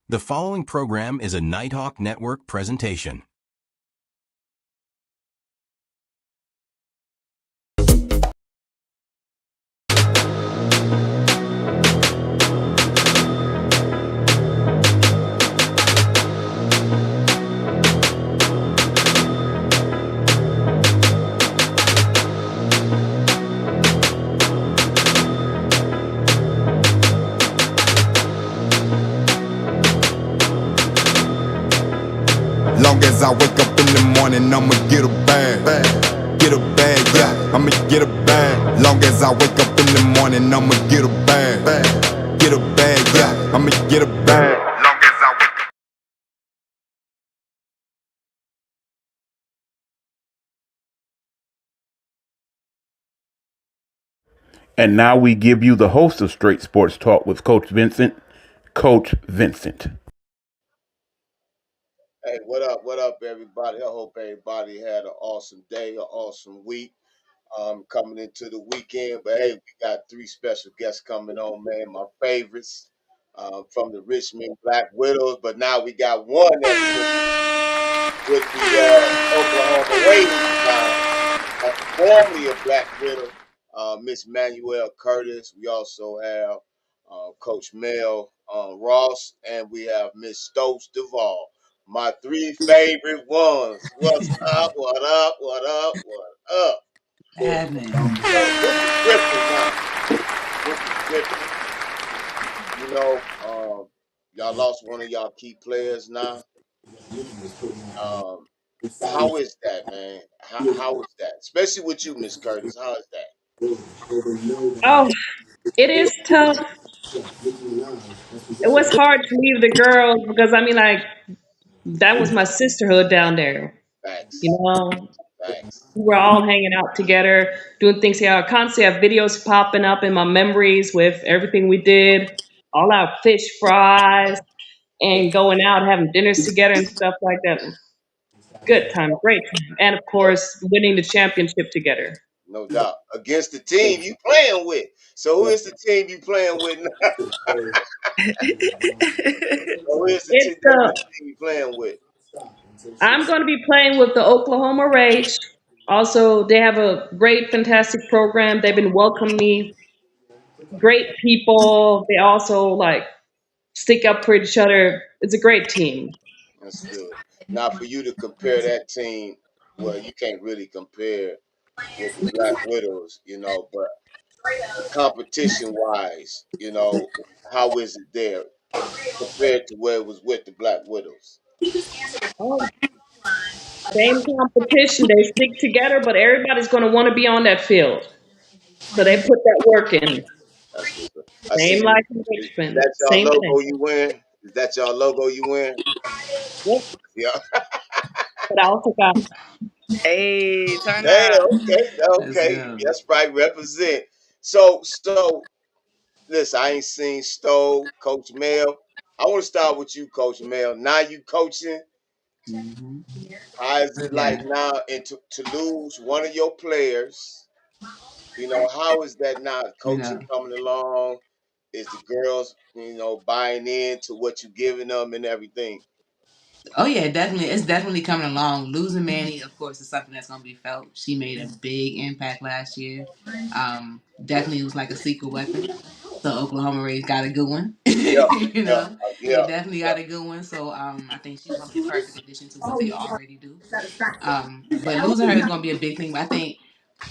The following program is a Nighthawk Network presentation. Long as I wake up in the morning, I'ma get a bag. Get a bag, yeah, I'ma get a bag. Long as I wake up in the morning, I'ma get a bag. Get a bag, yeah, I'ma get a bag. Long as I wake up. And now we give you the host of Straight Sports Talk with Coach Vincent, Coach Vincent. Hey, what up, everybody? I hope everybody had an awesome day, an awesome week. Coming into the weekend, but hey, we got three special guests coming on, man. My favorites from the Richmond Black Widows, but now we got one that's with the Oklahoma Raiders now, formerly a Black Widow, Miss Manuel Curtis. We also have Coach Mel Ross, and we have Miss Stokes Duvall. My three favorite ones. What's up? What up? What up? What up? Happening. So this is different now. This is different. Y'all lost one of y'all key players now. Um, how is that, man? How is that? Especially with you, Miss Curtis. How is that? Oh, it is tough. It was hard to leave the girls because I mean, like that was my sisterhood down there. Facts. You know, Facts. we were all hanging out together, doing things. Yeah, I constantly have videos popping up in my memories with everything we did, all our fish fries, and going out having dinners together and stuff like that. Good time, great time, and of No, course, winning the championship together. no doubt. Against the team you playing with. So who is the team you playing with now? Who is the It's team? That's the the team you playing with? I'm going to be playing with the Oklahoma Rage. Also, they have a great, fantastic program. They've been welcoming me. Great people. They also like stick up for each other. It's a great team. That's good. Now for you to compare that team, well, you can't really compare with the Black Widows, but competition wise, how is it there compared to where it was with the Black Widows? Oh, same competition. They stick together, but everybody's going to want to be on that field. So they put that work in. That's what's up. I see Same you. like in Is Richmond. that y'all Same thing. logo you wearing? Is that y'all logo you wearing? Yep. Yeah. But I also got Hey, turn Hey, up. okay, Let's okay. go. That's right. Represent. So listen, I ain't seen Stowe, Coach Mel. I want to start with you, Coach Mel. Now you coaching. hmm How is it like Yeah. now and to lose one of your players? How is that now? You Coaching know. coming along? Is the girls, buying in to what you giving them and everything? Oh yeah, definitely. It's definitely coming along. Losing Manny, of course, is something that's gonna be felt. She made a big impact last year. Definitely was like a secret weapon. So Oklahoma Rays got a good one. Yeah, you yeah, know, yeah, they definitely yeah. got a good one. So I think she's gonna be a perfect addition to what they already do. But losing her is gonna be a big thing. But I think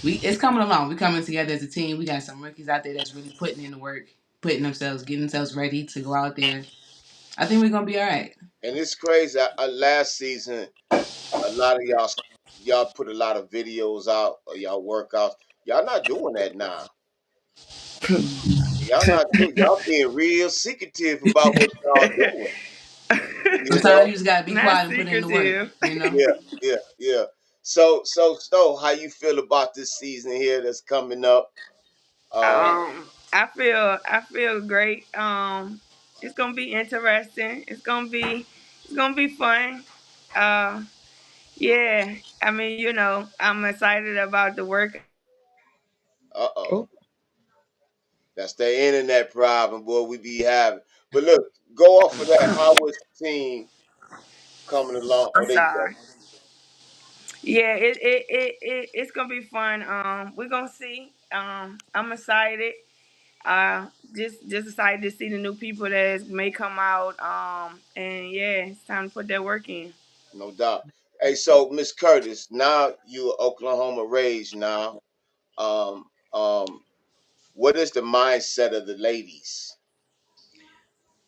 it's coming along. We're coming together as a team. We got some rookies out there that's really putting in the work, putting themselves, getting themselves ready to go out there. I think we're gonna be all right. And it's crazy. Last season, a lot of y'all put a lot of videos out of y'all workouts. Y'all not doing that now. Y'all not doing. Y'all being real secretive about what y'all doing. You Sometimes know? you just gotta be Not quiet and put in the work. secretive. You know. Yeah, yeah, yeah. So, how you feel about this season here that's coming up? I feel great. It's gonna be interesting. It's gonna be fun. Uh, yeah. I mean, I'm excited about the work. Uh oh. oh, That's the internet problem, boy. We be having. But look, go off of that. How was the team coming along? I'm Oh, there you go. sorry. Yeah, it's gonna be fun. We're gonna see. I'm excited. Just excited to see the new people that may come out. And yeah, it's time to put that work in. No doubt. Hey, so Miss Curtis, now you Oklahoma raised now. Um, um, what is the mindset of the ladies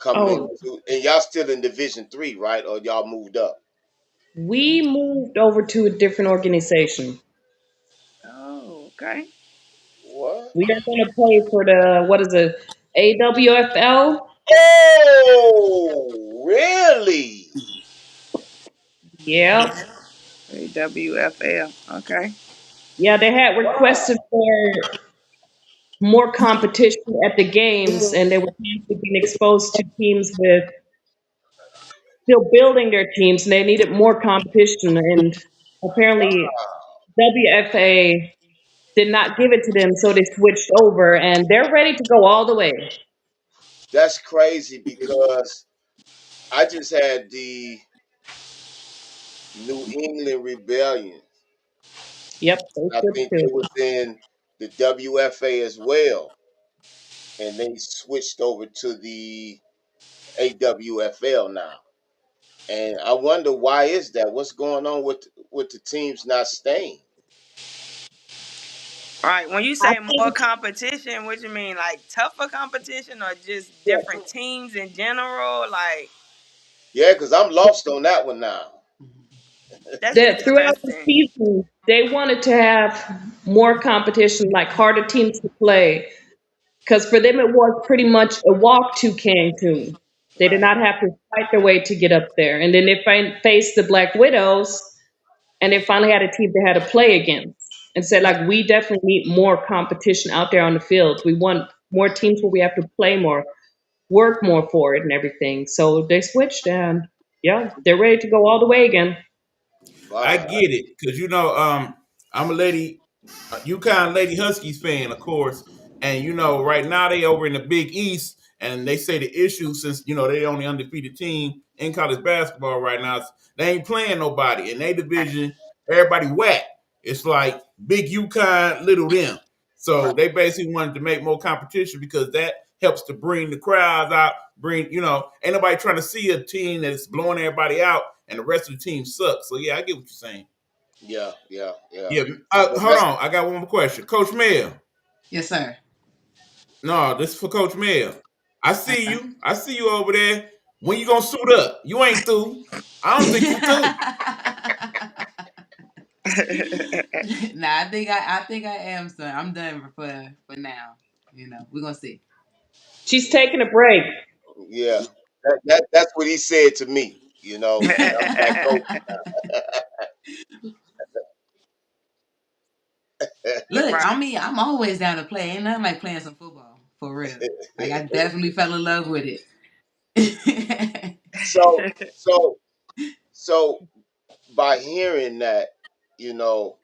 coming Oh, into? And y'all still in Division 3, right? Or y'all moved up? we moved over to a different organization. Oh, okay. What? We are going to play for the, what is it, AWFL? Oh, really? Yep. WFL. Okay. Yeah, they had Wow. requested for more competition at the games, and they were constantly being exposed to teams with still building their teams, and they needed more competition. And apparently, WFA did not give it to them, so they switched over, and they're ready to go all the way. That's crazy because I just had the New England Rebellion. Yep, they I switched think they to. was in the WFA as well, and they switched over to the AWFL now. And I wonder why is that? What's going on with the teams not staying? All right. When you I say more think competition, what you mean? Like tougher competition or just different teams in general? Like Yeah, because I'm lost on that one now. that's that throughout the interesting. season, they wanted to have more competition, like harder teams to play. Because for them, it was pretty much a walk to Cancun. They did Right. not have to fight their way to get up there. And then they faced the Black Widows, and they finally had a team they had to play against. And said, like, we definitely need more competition out there on the field. We want more teams where we have to play more, work more for it, and everything. So they switched, and yeah, they're ready to go all the way again. I Wow. get it because I'm a lady, UConn Lady Huskies fan, of course, and right now they over in the Big East, and they say the issue since they the only undefeated team in college basketball right now, they ain't playing nobody in their division. Everybody whack. It's like Big UConn, little them. So Right. they basically wanted to make more competition because that helps to bring the crowds out. Ain't nobody trying to see a team that's blowing everybody out and the rest of the team sucks. So yeah, I get what you're saying. Yeah, yeah, yeah. Yeah. But Hold on, I got one more question, Coach Mel. Yes, sir. No, this is for Coach Mel. I see Okay. you. I see you over there. When you gonna suit up? You ain't through. I don't think you through. Nah, I think I am, son. I'm done for now. We're gonna see. She's taking a break. yeah, that's what he said to me. I'm back coaching Look, Right. I mean, I'm always down to play. Ain't nothing like playing some football for real. Like I definitely fell in love with it. so so so by hearing that, you know,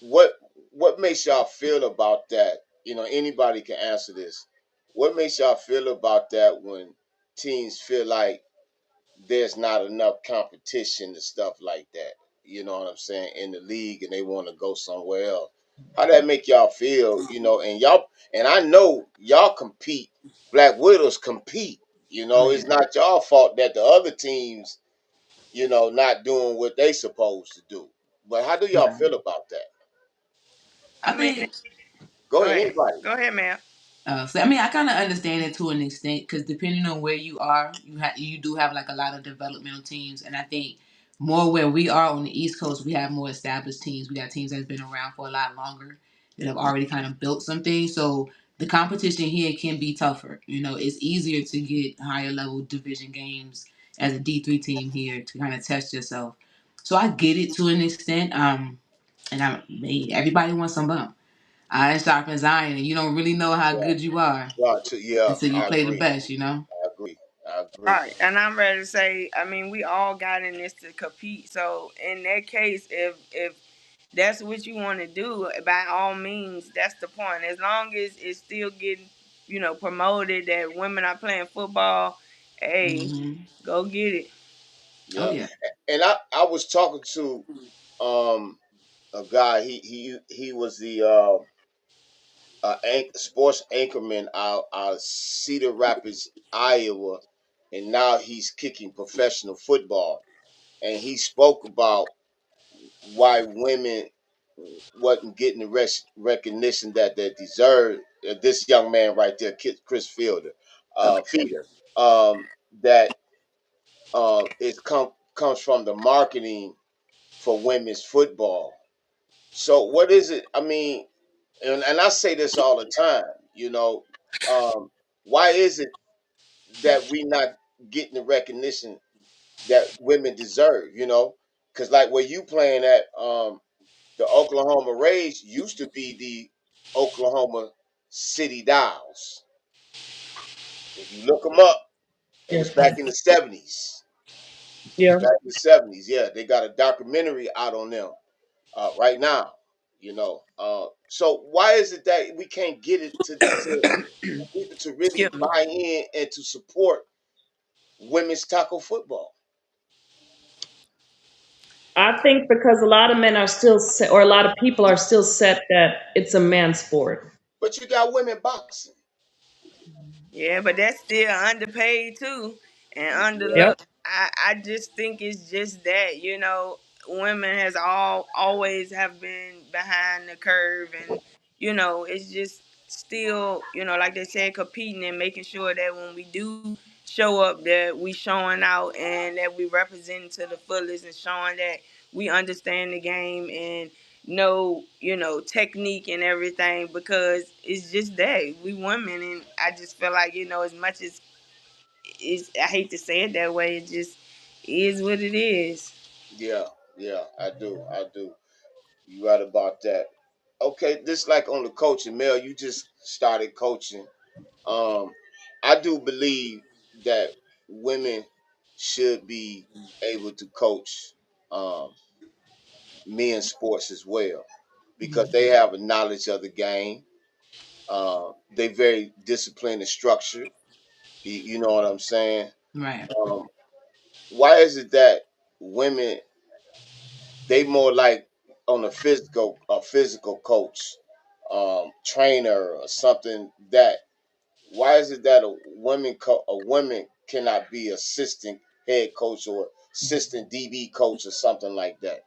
what what makes y'all feel about that? Anybody can answer this. What makes y'all feel about that when teams feel like there's not enough competition and stuff like that? You know what I'm saying? In the league and they want to go somewhere else. How that make y'all feel, and I know y'all compete. Black Widows compete. Oh It's yeah. not y'all fault that the other teams, not doing what they supposed to do. But how do y'all Right. feel about that? I I mean, think Go go ahead, ahead. anybody. Go ahead, ma'am. So I mean, I kind of understand it to an extent because depending on where you are, you do have like a lot of developmental teams, and I think more where we are on the East Coast, we have more established teams. We got teams that's been around for a lot longer that have already kind of built some things. So the competition here can be tougher. It's easier to get higher level division games as a D3 team here to kind of test yourself. So I get it to an extent. And everybody wants some bump. Iron sharpens iron, and you don't really know how Yeah, good you are yeah, until you I play the agree. best. I agree. I All agree. right, and I'm ready to say. I mean, we all got in this to compete. So in that case, if that's what you want to do. By all means, that's the point. As long as it's still getting, promoted that women are playing football, hey, Hmm. go get it. Oh Yeah. yeah. And I was talking to um a guy. He was the sports anchorman out of Cedar Rapids, Iowa, and now he's kicking professional football. And he spoke about why women wasn't getting the recognition that they deserve. This young man right there, Chris Fielder, Okay. Feeder, that comes from the marketing for women's football. So what is it? I mean, and I say this all the time. You know, um, why is it that we not getting the recognition that women deserve? You know, because like where you playing at, the Oklahoma Rays used to be the Oklahoma City Dials. If you look them up, it Yeah. was back in the 70s. Yeah. Back in the 70s, yeah, they got a documentary out on them right now. So why is it that we can't get it to people to really Excuse me. buy in and to support women's tackle football? I think because a lot of men are still set, or a lot of people are still set that it's a man's sport. But you got women boxing. Yeah, but that's still underpaid too and Yeah, Yep. underlooked. I just think it's just that, women has always have been behind the curve, and it's just still, like they said, competing and making sure that when we do show up that we showing out and that we represent to the fullest and showing that we understand the game and know, technique and everything, because it's just that we women, and I just feel like, as much as I hate to say it that way, it just is what it is. yeah, yeah. I do. You right about that. Okay, this like on the coaching, Mel. You just started coaching. Um, I do believe that women should be able to coach um, men's sports as well because they have a knowledge of the game. They very disciplined and structured. You know what I'm saying? Right. Um, why is it that women they more like on a physical coach, trainer or something that why is it that a woman cannot be assistant head coach or assistant DB coach or something like that?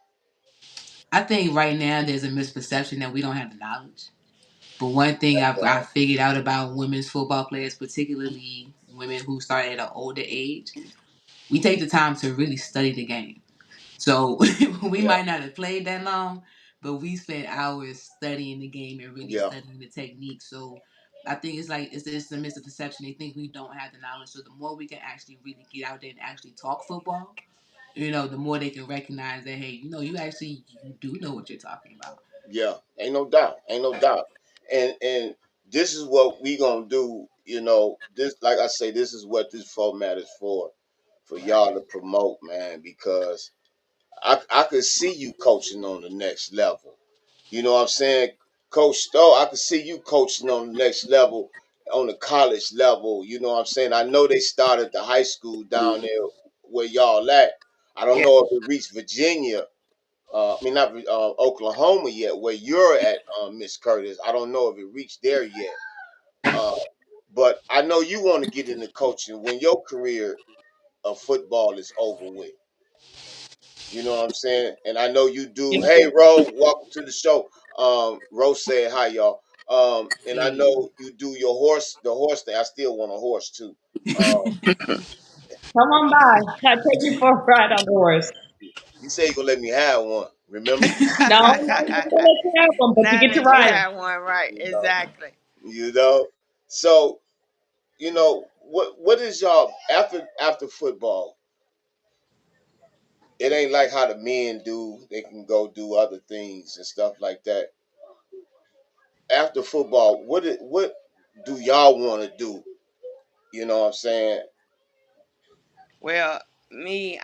I think right now there's a misperception that we don't have the knowledge. But one thing I figured out about women's football players, particularly women who start at an older age, we take the time to really study the game. So we Yeah, might not have played that long, but we spent hours studying the game and really yeah, studying the technique. So I think it's like it's a misperception. They think we don't have the knowledge. So the more we can actually really get out there and actually talk football, the more they can recognize that, hey, you do know what you're talking about. yeah. Ain't no doubt. And this is what we gonna do. This like I say, this is what this format is for Right. y'all to promote, man. Because I could see you coaching on the next level. You know what I'm saying? Coach Stowe, I could see you coaching on the next level, on the college level. You know what I'm saying? I know they started the high school down there where y'all at. I don't Yeah. know if it reached Virginia. I mean, not Oklahoma yet, where you're at, Miss Curtis. I don't know if it reached there yet. Uh, but I know you want to get into coaching when your career of football is over with. You know what I'm saying? And I know you do. Yep. Hey, Ro, welcome to the show. Ro said hi, y'all. And I Hey. know you do the horse thing. I still want a horse too. Um, Come on by. I'll take you for a ride on the horse. you say you gonna let me have one. Remember? No, no, you don't let you have them, but you Now get to that you ride 'em. have one, right? You know. Exactly. You know. So what is y'all after football? It ain't like how the men do. They can go do other things and stuff like that. After football, what do y'all want to do? You know what I'm saying? Well, me,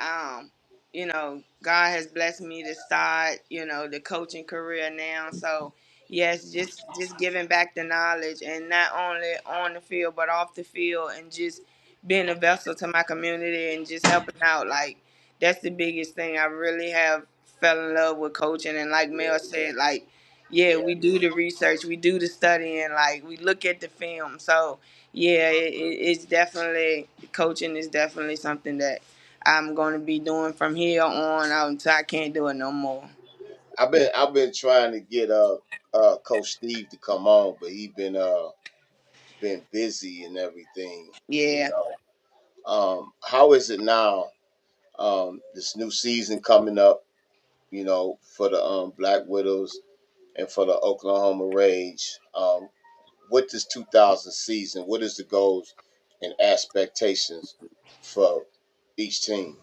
God has blessed me to start, the coaching career now. So yes, just giving back the knowledge, and not only on the field but off the field, and just being a vessel to my community and just helping out. Like that's the biggest thing. I really have fell in love with coaching, and like Mel said, like yeah, we do the research, we do the studying, like we look at the film. So yeah, it's definitely coaching is definitely something that I'm going to be doing from here on out until I can't do it no more. I've been trying to get Coach Steve to come on, but he been busy and everything. You Yeah. know, how is it now? This new season coming up. For the Black Widows and for the Oklahoma Rage. With this 2000 season, what is the goals and expectations for each team?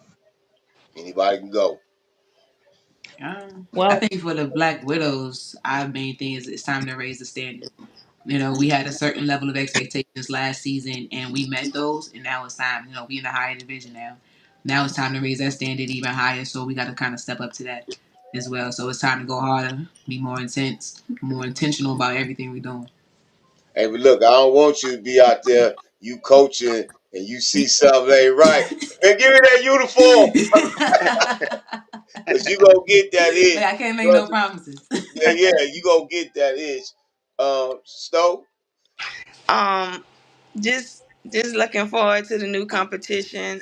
Anybody can go. I Well, think for the Black Widows, our main thing is it's time to raise the standard. We had a certain level of expectations last season, and we met those, and now it's time. We in a higher division now. Now it's time to raise that standard even higher. So we got to kind of step up to that as well. So it's time to go harder, be more intense, more intentional about everything we're doing. Hey, but look, I don't want you to be out there, you coaching, and you see something ain't right. Man, give me that uniform, because you going to get that But itch. I can't make no Trust me. promises. Yeah, yeah, you going to get that itch. Stowe? Um, just looking forward to the new competition.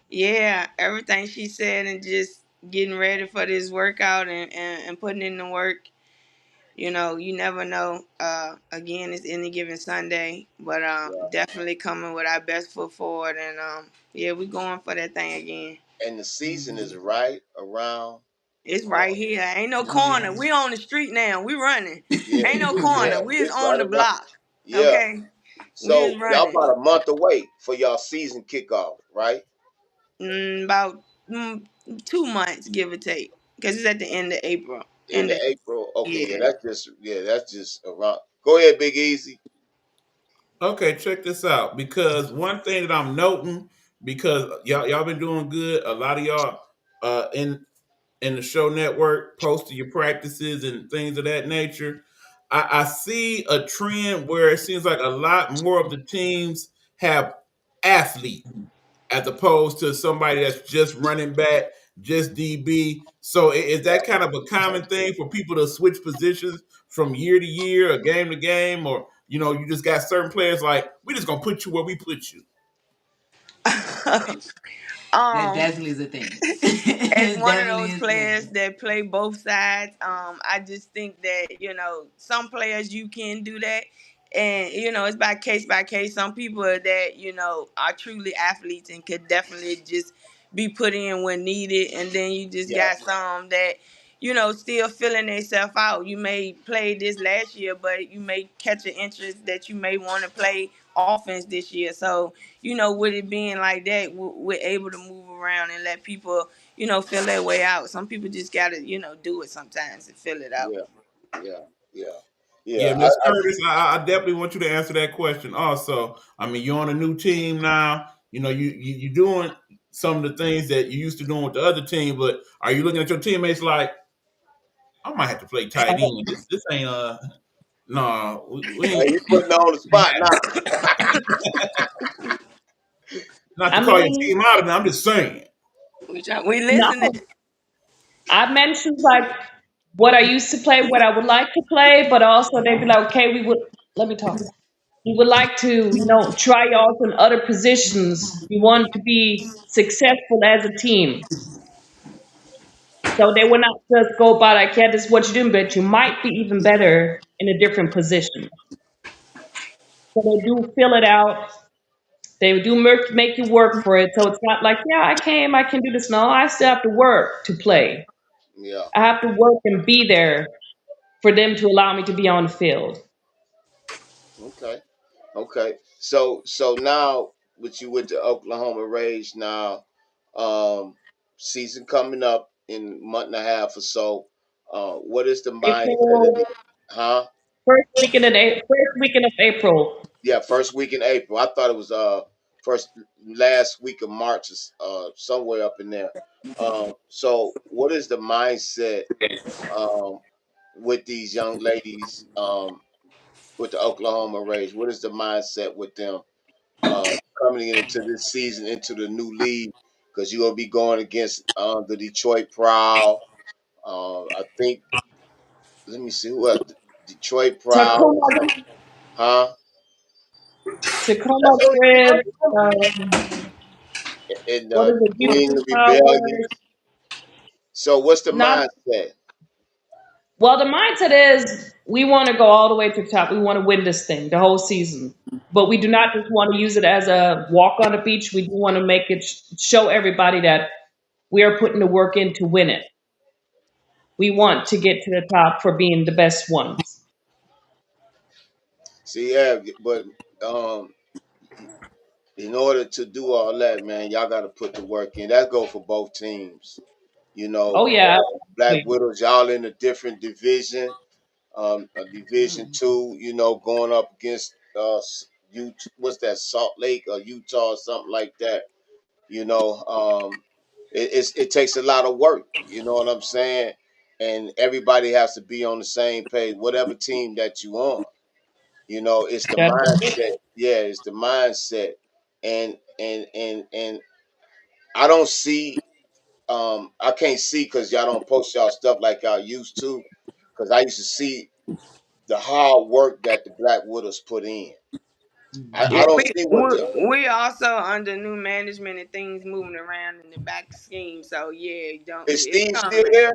Yeah, everything she said, and just getting ready for this workout, and putting in the work. You never know. Again, it's any given Sunday, but Yeah. definitely coming with our best foot forward, and yeah, we going for that thing again. And the season is right around. It's Uh, right here. Ain't no Oh yeah. corner. We on the street now. We running. yeah, Ain't no yeah, corner. We is it's on right the around. block. Yeah. Okay. We is So y'all running. about a month away for y'all season kickoff, right? About 2 months, give or take, because it's at the end of April. In End of April. Okay, yeah. that's just around. Go ahead, Big Easy. Okay, check this out. Because one thing that I'm noting, because y'all been doing good. A lot of y'all in the show network posting your practices and things of that nature. I see a trend where it seems like a lot more of the teams have athlete as opposed to somebody that's just running back, just DB. So is that kind of a common thing for people to switch positions from year to year, or game to game, or you just got certain players like we just gonna put you where we put you. That um definitely is a thing. as It one of definitely those is a players thing. that play both sides, I just think that some players you can do that, and it's by case. Some people that are truly athletes and could definitely just be put in when needed, and then you just Yeah, got some that still filling themselves out. You may play this last year, but you may catch an interest that you may want to play offense this year. So with it being like that, we're able to move around and let people, feel their way out. Some people just gotta, do it sometimes and fill it out. yeah, yeah, yeah, yeah. Yeah, Miss Curtis, I definitely want you to answer that question. Also, I mean, you're on a new team now. You're doing some of the things that you used to doing with the other team, but are you looking at your teammates like I might have to play tight end? This ain't no, we Hey, ain't you putting her on the spot now. not to I call your mean, team out of it. I'm just saying. We listening. no. I mentioned like what I used to play, what I would like to play, but also they'd be like, okay, we would let me talk. We would like to, try you out in other positions. We want to be successful as a team. So they would not just go by like, yeah, this is what you're doing, but you might be even better in a different position. So they do fill it out. They do make you work for it. So it's not like, yeah, I can do this. No, I still have to work to play. Yeah. I have to work and be there for them to allow me to be on the field. Okay. Okay. So now with you with the Oklahoma Rage now, season coming up in a month and a half or so. What is the mindset of April, the huh? first weekend of April. Yeah, first week in April. I thought it was first last week of March, somewhere up in there. So what is the mindset um, with these young ladies with the Oklahoma Rays? What is the mindset with them coming into this season, into the new league? Because you're gonna be going against the Detroit Proud. I think. Let me see who else. Detroit Proud, Tacoma, huh? Tacoma That's the only two I Grid. remember. And What is it? New Houston England Power. Rebellions. So what's the Not mindset? well. The mindset is we want to go all the way to the top. We want to win this thing the whole season, but we do not just want to use it as a walk on the beach. We do want to make it show everybody that we are putting the work in to win it. We want to get to the top for being the best ones. See, yeah, but um, in order to do all that, man, y'all got to put the work in. That go for both teams. You know, Oh yeah, Black absolutely. Widows, y'all in a different division, a Division Two. You know, going up against what's that, Salt Lake or Utah or something like that. You know, it takes a lot of work. You know what I'm saying? And everybody has to be on the same page. Whatever team that you on, you know, it's the That's mindset. Yeah, it's the mindset. And I don't see. I can't see because y'all don't post y'all stuff like y'all used to. Because I used to see the hard work that the Black Widows put in. I Yeah, don't we, see what the we we also under new management and things moving around in the back scheme. So yeah, don't is it's Steve still coming. there?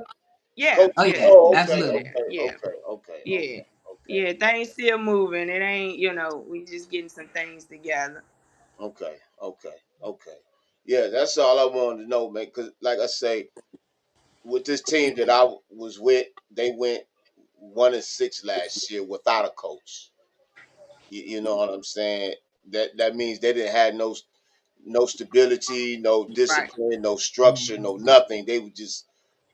Yeah, Coach? Oh yeah, yeah, Oh, he's okay, still absolutely. there. okay, Yeah, okay, okay, yeah, okay, okay, yeah. Things still moving. It ain't we just getting some things together. okay, okay, okay. Yeah, that's all I wanted to know, man. Because, like I say, with this team that I was with, they went 1-6 last year without a coach. You know what I'm saying? That means they didn't have no stability, no Right. discipline, no structure, no nothing. They were just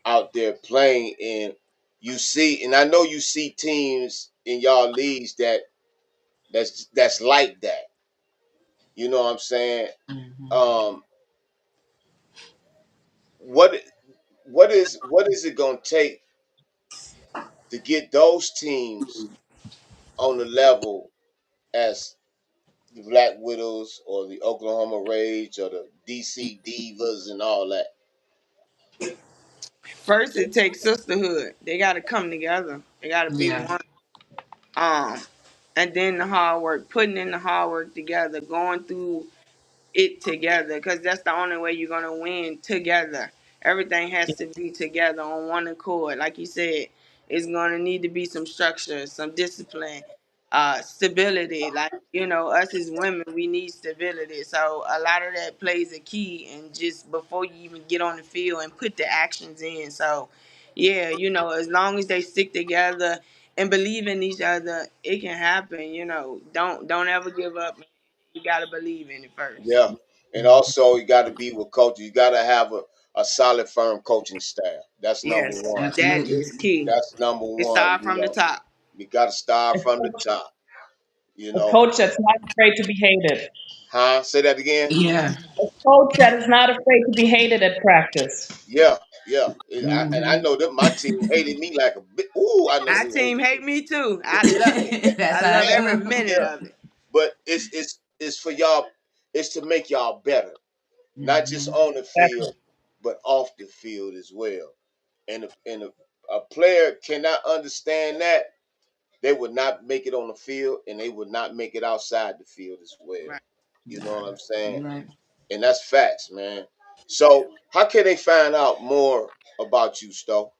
out there playing, and you see, and I know you see teams in y'all leagues that's like that. You know what I'm saying? Um, what what is it gonna take to get those teams on the level as the Black Widows or the Oklahoma Rage or the DC Divas and all that? First, it takes sisterhood. They got to come together. They got to be Yeah. one. Um, and then the hard work, putting in the hard work together, going through it together, because that's the only way you're gonna win together. Everything has to be together on one accord. Like you said, it's gonna need to be some structure, some discipline, stability. Like us as women, we need stability. So a lot of that plays a key, and just before you even get on the field and put the actions in. So, yeah, as long as they stick together and believe in each other, it can happen. Don't ever give up. You gotta believe in it first. Yeah, and also you got to be with coaches. You got to have a solid, firm coaching staff. That's number Yes, one. that Absolutely. is key. That's number It one. start from the top. You got to start from the top. You a know, coach that's not afraid to be hated. huh? Say that again. Yeah. A coach that is not afraid to be hated at practice. Yeah, yeah. And I know that my team hated me like a bit. Ooh, I know Our they team hated me. hate me too. I love it. That's I how love I every feel. minute Yeah, of it. but it's for y'all. It's to make y'all better, not just Hmm. on the That's field, but off the field as well. And a player cannot understand that, they would not make it on the field, and they would not make it outside the field as well. Right. You know Nah, what I'm saying? you're right. And that's facts, man. So how can they find out more about you, Stowe?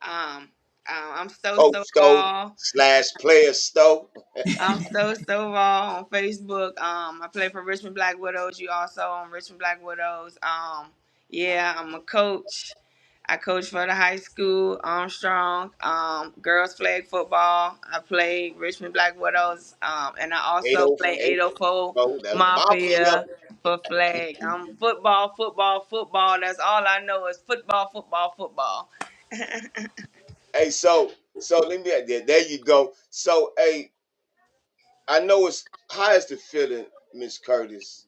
Um, I'm so Coach so Stowe ball. slash player Stowe. I'm so ball on Facebook. I play for Richmond Black Widows. You also on Richmond Black Widows. Yeah, I'm a coach. I coach for the high school, Armstrong, girls flag football. I play Richmond Black Widows, and I also play 808. 804 Oh, that's Mafia. Mafia for flag. I'm football, football, football. That's all I know is football, football, football. Hey, so let me there you go. So hey, I know it's how is the feeling, Miss Curtis?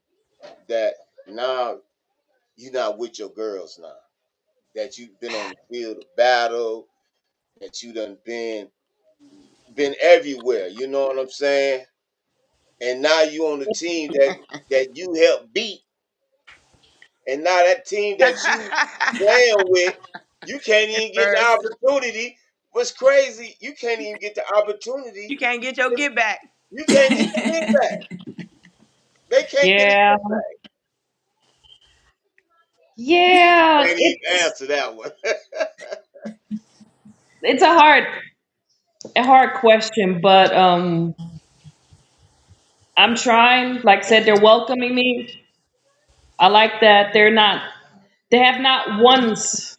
that now you're not with your girls now. That you've been on the field of battle, that you done been everywhere. You know what I'm saying? And now you on the team that you helped beat, and now that team that you playing with, you can't even get the First, opportunity. What's crazy? You can't even get the you opportunity. can't get your get back. You can't get your get back. They can't get it Yeah, back. yeah. Can't even answer that one. It's a hard question, but I'm trying. Like I said, they're welcoming me. I like that they have not once,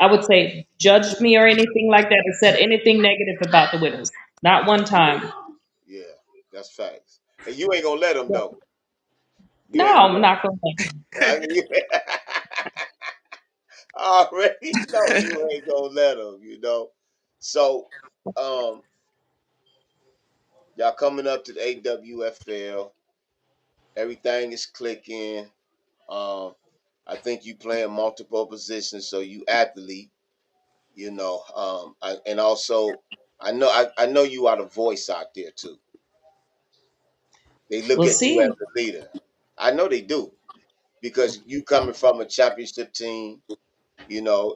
I would say, judged me or anything like that or said anything negative about the widows. Not one time. Yeah, that's facts. And you ain't gonna let them though. You No, ain't I'm gonna not gonna. let 'em. I mean, I already know you ain't gonna let them. So, um, y'all coming up to the AWFL. Everything is clicking. Um, I think you playing multiple positions, so you athlete. And also I know you are the voice out there too. They look We'll at you as see. a leader. I know they do because you coming from a championship team,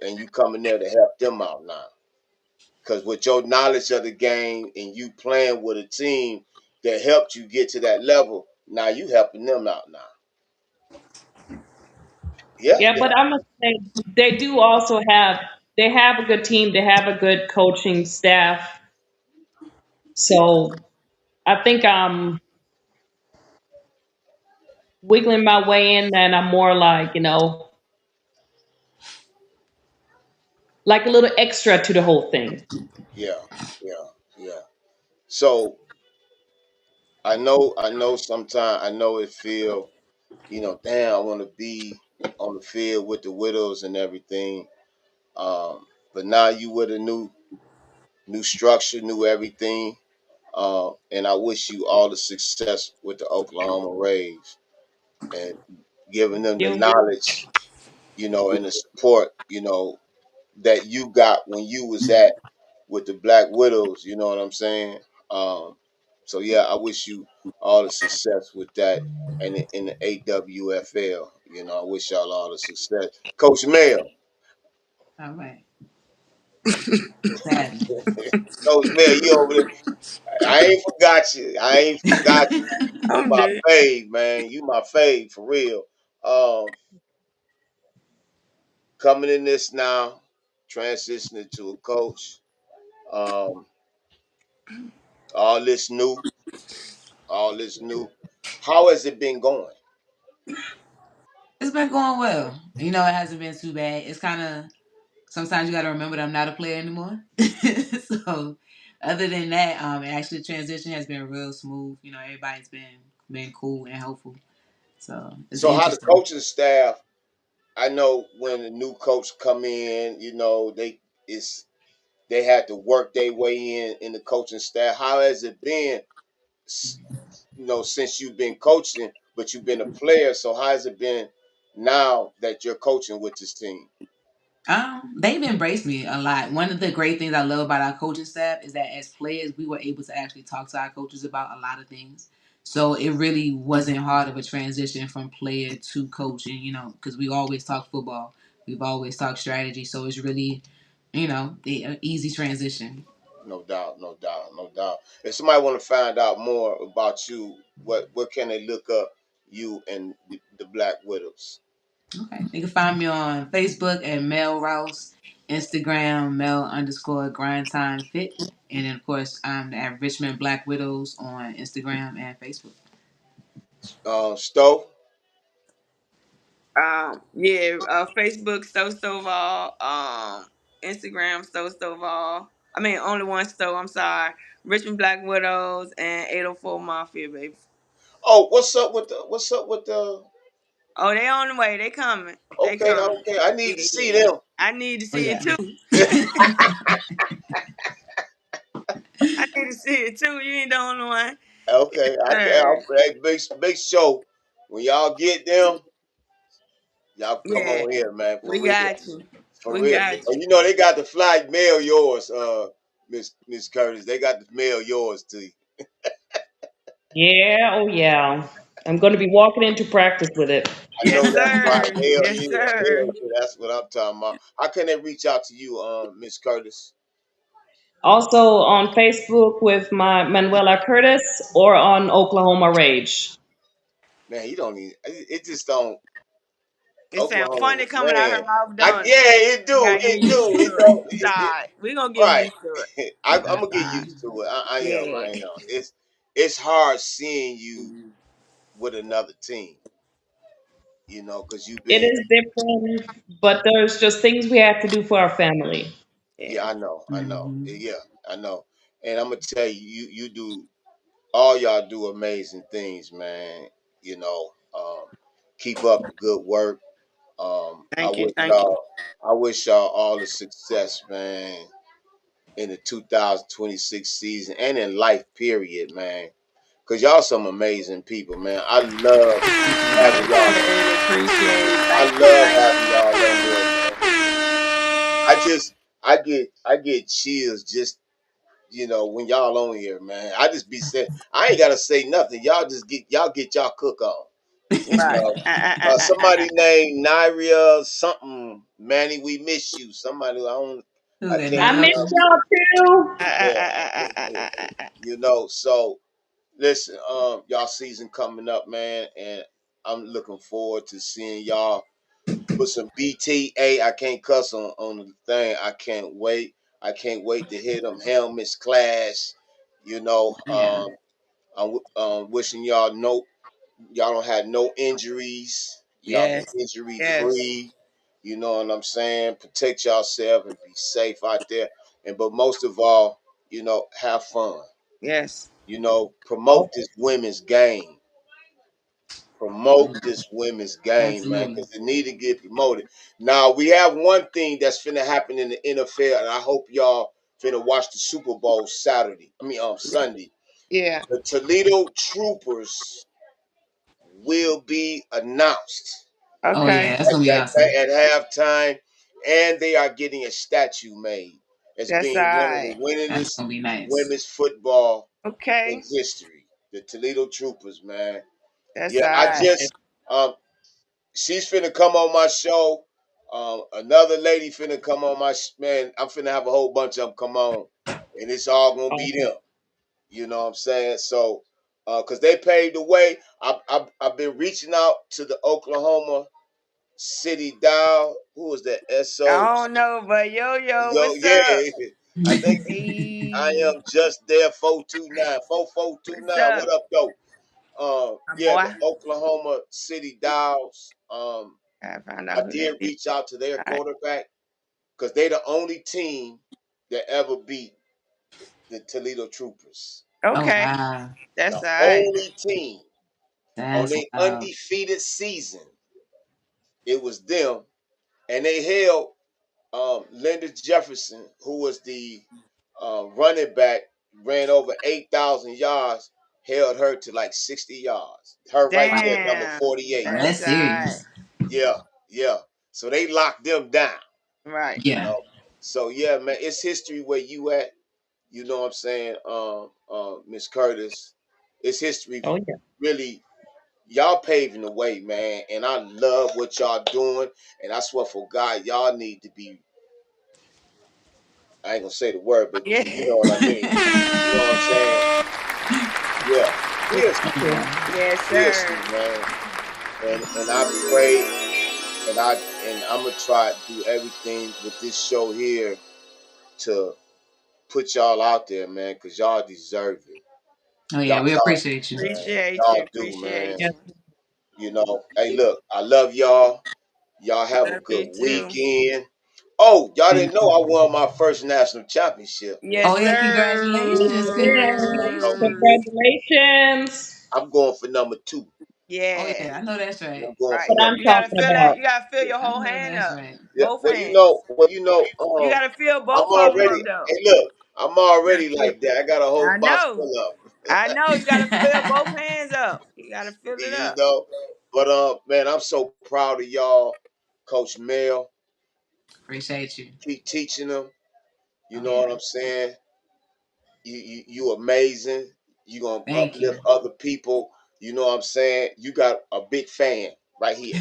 and you coming there to help them out now. Because with your knowledge of the game and you playing with a team that helped you get to that level, now you helping them out now. Yeah, Yeah, yeah, but I'm gonna say they do also they have a good team. They have a good coaching staff. So I think I'm wiggling my way in, and I'm more like like a little extra to the whole thing. yeah, yeah, yeah. So I know sometimes I know it feel, damn, I want to be on the field with the widows and everything. But now you with a new structure, new everything. And I wish you all the success with the Oklahoma Rays and giving them the You, knowledge, and the support, that you got when you was at with the Black Widows. You know what I'm saying? Um, so yeah, I wish you all the success with that and in the AWFL. I wish y'all all the success. Coach Mel, All right. What's happening? Coach Mel, you over there. I ain't forgot you. I ain't forgot you. You I'm my dead. fave, man. You my fave for real. Um, Coming in this now, transitioning to a coach. Um, all this new, all this new. How has it been going? It's been going well. It hasn't been too bad. It's kind of sometimes you got to remember that I'm not a player anymore. So, other than that, actually, the transition has been real smooth. Everybody's been cool and helpful. So it's So how the interesting. coaching staff? I know when the new coach come in, it's they had to work their way in the coaching staff. How has it been? s- since you've been coaching, but you've been a player. So how has it been now that you're coaching with this team? They've embraced me a lot. One of the great things I love about our coaching staff is that as players, we were able to actually talk to our coaches about a lot of things. So it really wasn't hard of a transition from player to coaching, because we always talk football. We've always talked strategy. So it's really, an easy transition. No doubt, no doubt, no doubt. If somebody want to find out more about you, what can they look up you and the Black Widows? Okay. You can find me on Facebook at Mel Rouse, Instagram Mel underscore grind time fit. And then, of course, I'm at Richmond Black Widows on Instagram and Facebook. Stowe. Yeah, Facebook Stovall, Instagram Stovall. I mean, only one Stowe. I'm sorry. Richmond Black Widows and 804 Mafia, baby. Oh, what's up with the? Oh, they on the way. They coming. They Okay, coming. okay. I need Yeah, to see yeah. them. I need to Oh, see it yeah. too. I need to see it too. You ain't the only one. Okay, Sir. hey, make sure. When y'all get them, y'all come Yeah, on here, man, for we real. got you. For We real. got And you. you know they got the flag mail yours, Miss Curtis. They got the mail yours to you. Yeah, oh yeah. I'm going to be walking into practice with it. I know Yes, that's right. sir. Hell Yes, yeah. sir. Hell yeah. That's what I'm talking about. How can they reach out to you, Miss Curtis? Also on Facebook with my Manuela Curtis or on Oklahoma Rage. Man, you don't need it just don't It sounds Oklahoma, funny coming out her man. mouth, I don't it? yeah, it You do. gotta get It used do. It to it. don't Stop. We gonna get right. used to it. I'm gonna get used to it. I am. Yeah. I am. It's hard seeing you with another team, because you've It been. is different, but there's just things we have to do for our family. Yeah, Yeah. I know. I know. Hmm. Yeah, I know. And I'm gonna tell you, you do all y'all do amazing things, man. You know, keep up the good work. I Thank you. wish Thank you. y'all, I wish y'all all the success, man, in the 2026 season and in life, period, man. Cause y'all some amazing people, man. I love having y'all. Appreciate it. I Thank you. love Thank having you. y'all on here, man. I get chills just when y'all on here, man. I just be saying I ain't gotta say nothing. Y'all get y'all cook on. You Right. know, somebody named Nyria something. Manny, we miss you. Somebody Who I that can't I miss Naomi? pronounce. y'all too. Yeah, so listen, y'all season coming up, man, and I'm looking forward to seeing y'all put some BTA. I can't cuss on the thing. I can't wait. I can't wait to hear them helmets clash. You know, Yeah. I'm wishing y'all don't have no injuries. Y'all be Yes. injury Yes. free. You know what I'm saying? Protect yourself and be safe out there. But most of all, have fun. Yes. Promote this women's game. Promote this women's game, man, Absolutely. because they need to get promoted. Now we have one thing that's finna happen in the NFL, and I hope y'all finna watch the Super Bowl Saturday. Sunday. Yeah. The Toledo Troopers will be announced Oh Okay. yeah, that's gonna be awesome. at halftime, and they are getting a statue made as That's all being one of the right. That's winningest gonna be nice. women's football in Okay. history. The Toledo Troopers, man. That's Yeah, all I right. just she's finna come on my show. Another lady finna come on man. I'm finna have a whole bunch of them come on, and it's all gonna be them. You know what I'm saying? So, cause they paved the way. I've been reaching out to the Oklahoma City Dial. Who was that? So I don't know, but yo, yo, what's up? yeah. I think I Hey, am just there. 429 what's 4429. up, What up, though? my Yeah, boy? the Oklahoma City Dials. I found out I who that did is. reach out to their All right. quarterback because they the only team that ever beat the Toledo Troopers. Oh Okay, wow, The that's all right. only team on that's their wild. undefeated season, it was them, and they held Linda Jefferson, who was the running back, ran over 8,000 yards, held her to like 60 yards. Her right Wow, there, number Damn, 48. that's that's all right. serious. Yeah, yeah. So they locked them down. Right. You Yeah. know. So yeah, man, it's history where you at. You know what I'm saying, Miss Curtis. It's history. Oh yeah. Really, y'all paving the way, man, and I love what y'all doing. And I swear for God, y'all need to be. I ain't gonna say the word, but Yeah. you know what I mean. You know what I'm saying? Yeah. Seriously, Yeah. Yes, seriously, sir. man. And I pray, and I'm gonna try to do everything with this show here to put y'all out there, man, because y'all deserve it. Oh Y'all yeah, we talk, appreciate you. man. Appreciate you. Y'all do, man. Appreciate Yes. you. Hey, look, I love y'all. Y'all have a Love good you too. weekend. Oh, y'all Thank didn't know you. I won my first national championship. Yes, Oh yeah, congratulations, Yes. sir. congratulations. Congratulations. I'm going for number two. Oh Yeah. yeah, I know that's I'm right. going Right. for What number I'm You two. gotta talking feel that. about. You gotta feel your I whole know hand that's up. right. Yeah, Both well, hands. You gotta feel I'm both of them already. up though. Hey, look, I'm You gotta already feel. like that. I got a whole I box know. full of I know. You gotta feel both hands up. You gotta 'em. fill it You up. know. But man, I'm so proud of y'all, Coach Mel. Appreciate you. Keep teaching them. You Oh know yeah. what I'm saying? You amazing. You gonna Thank you. uplift other people. You know what I'm saying? You got a big fan right here.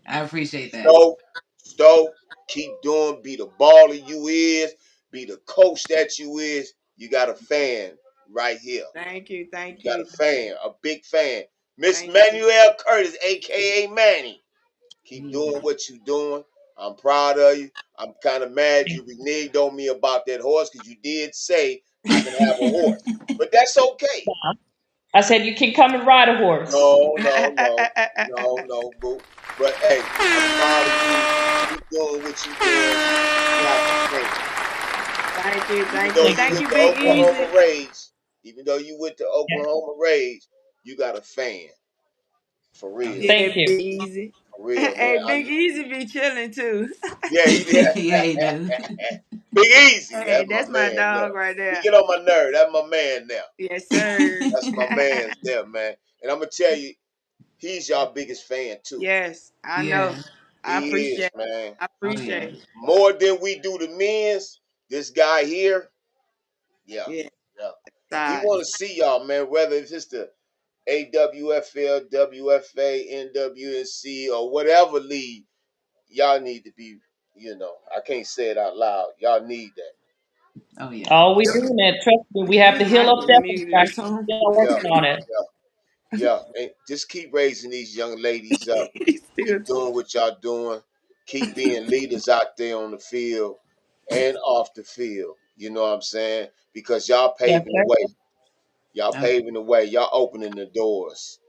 I appreciate that. So, so keep doing. Be the baller you is. Be the coach that you is. You got a fan right here. Thank you. You Thank got a you. fan, a big fan. Miss Thank you. Manuel Curtis, aka Manny. Keep Yeah. doing what you doing. I'm proud of you. I'm kind of mad you reneged on me about that horse because you did say I can have a horse, but that's okay. I said you can come and ride a horse. No, no, no, no, no, boo. But hey, I'm proud of you. Keep doing what you doing. You have a fan. Thank you. Even Thank though you. Thank you Thank you. with you, the Big Oklahoma Easy. Rage, even though you with the Yeah. Oklahoma Rage, you got a fan for Oh real, yeah. Yeah, Thank you. Big Easy. for real, man. Hey, Big Easy be chilling too. Yeah, he did. Yeah, he do. Big Easy, Hey, that's my that's my man there. dog right He there. get on my nerve. That's my man there. Yes, sir. That's my man's there, man. And I'm gonna tell you, he's y'all biggest fan too. Yes, I know. Yeah. I He is, appreciate. man. I Oh yeah. appreciate. More than we do the men's. This guy here, yeah, Yeah, yeah. He side. want to see y'all, man. Whether it's just the AWFL, WFA, NWNC, or whatever league, y'all need to be. You know, I can't say it out loud. Y'all need that. Oh yeah. Oh, we doing that. Trust me. We have You the hill might of be death muted or practice. something. Still Yeah, working on it. yeah. Yeah, and just keep raising these young ladies up. He's still Keep doing what y'all doing. Keep being leaders out there on the field and off the field. You know what I'm saying? Because y'all Yes, paving the sir. way. Y'all Oh paving the way. Y'all opening the doors.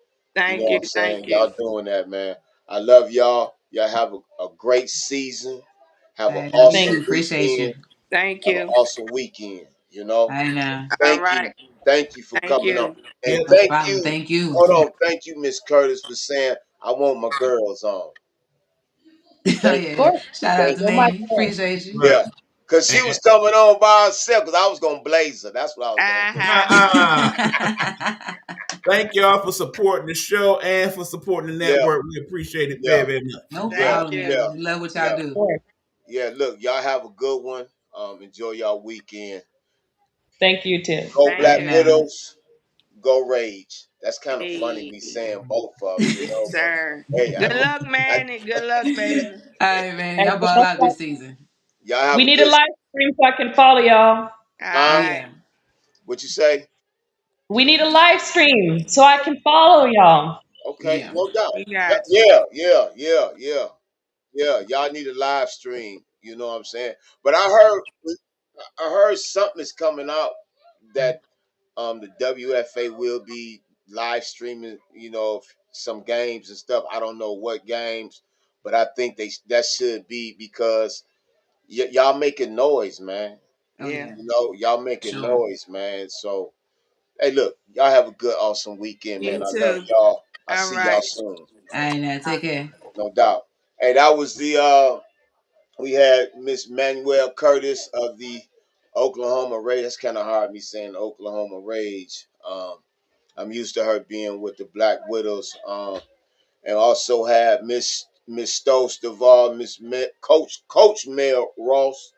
You know Thank what you. I'm saying? Thank you. Y'all doing that, man. I love y'all. Y'all have a great season. Have an I love you Thank too. awesome Appreciate weekend. you. Thank Have an you. awesome weekend. You know? I know. All Thank you. right. Thank you for Thank coming on. you. And Yeah, No thank problem. you. Thank you. Hold on. Thank you, Miss Curtis, for saying I want my girls on. Oh Thank Of yeah. you. course. Shout out Thank to You're you. my me. friend. Appreciate you. right. Yeah. Cause she was And, coming on by herself because I was gonna blaze her. That's what I was gonna do. Uh-huh. uh, thank y'all for supporting the show and for supporting the Yeah, network. We appreciate it yeah, very, very much. No yeah, Thank problem, you. man. yeah, We love what y'all yeah, Of do. course. yeah. Look, y'all have a good one. Enjoy y'all weekend. Thank you, Tim. Go Thank I Black you. know. Widows. Go Rage. That's kind of funny Hey. me saying both of them, you Yes, know. But sir. hey, Good luck, I man, and good luck, baby. All right, man. Hey, Y'all but ball don't out forget, this season. y'all have we a need a good. live stream so I can follow y'all. All Oh Huh? right. yeah. What you say? We need a live stream so I can follow y'all. Okay, Yeah. no doubt. We Yeah, got yeah, yeah, yeah, yeah. Yeah, y'all need a live stream. You know what I'm saying? But I heard something is coming out that the WFA will be live streaming. You know, some games and stuff. I don't know what games, but I think that should be because y'all making noise, man. Oh you. Yeah. yeah. You know, y'all making Sure. noise, man. So hey, look, y'all have a good, awesome weekend, man. You I love too. y'all. I'll All see y'all right. soon. All right, now take care. No doubt. Hey, that was the we had Miss Manuel Curtis of the Oklahoma Rage. That's kind of hard me saying Oklahoma Rage. I'm used to her being with the Black Widows. And also had Miss Stokes Duvall, Coach Mel Ross,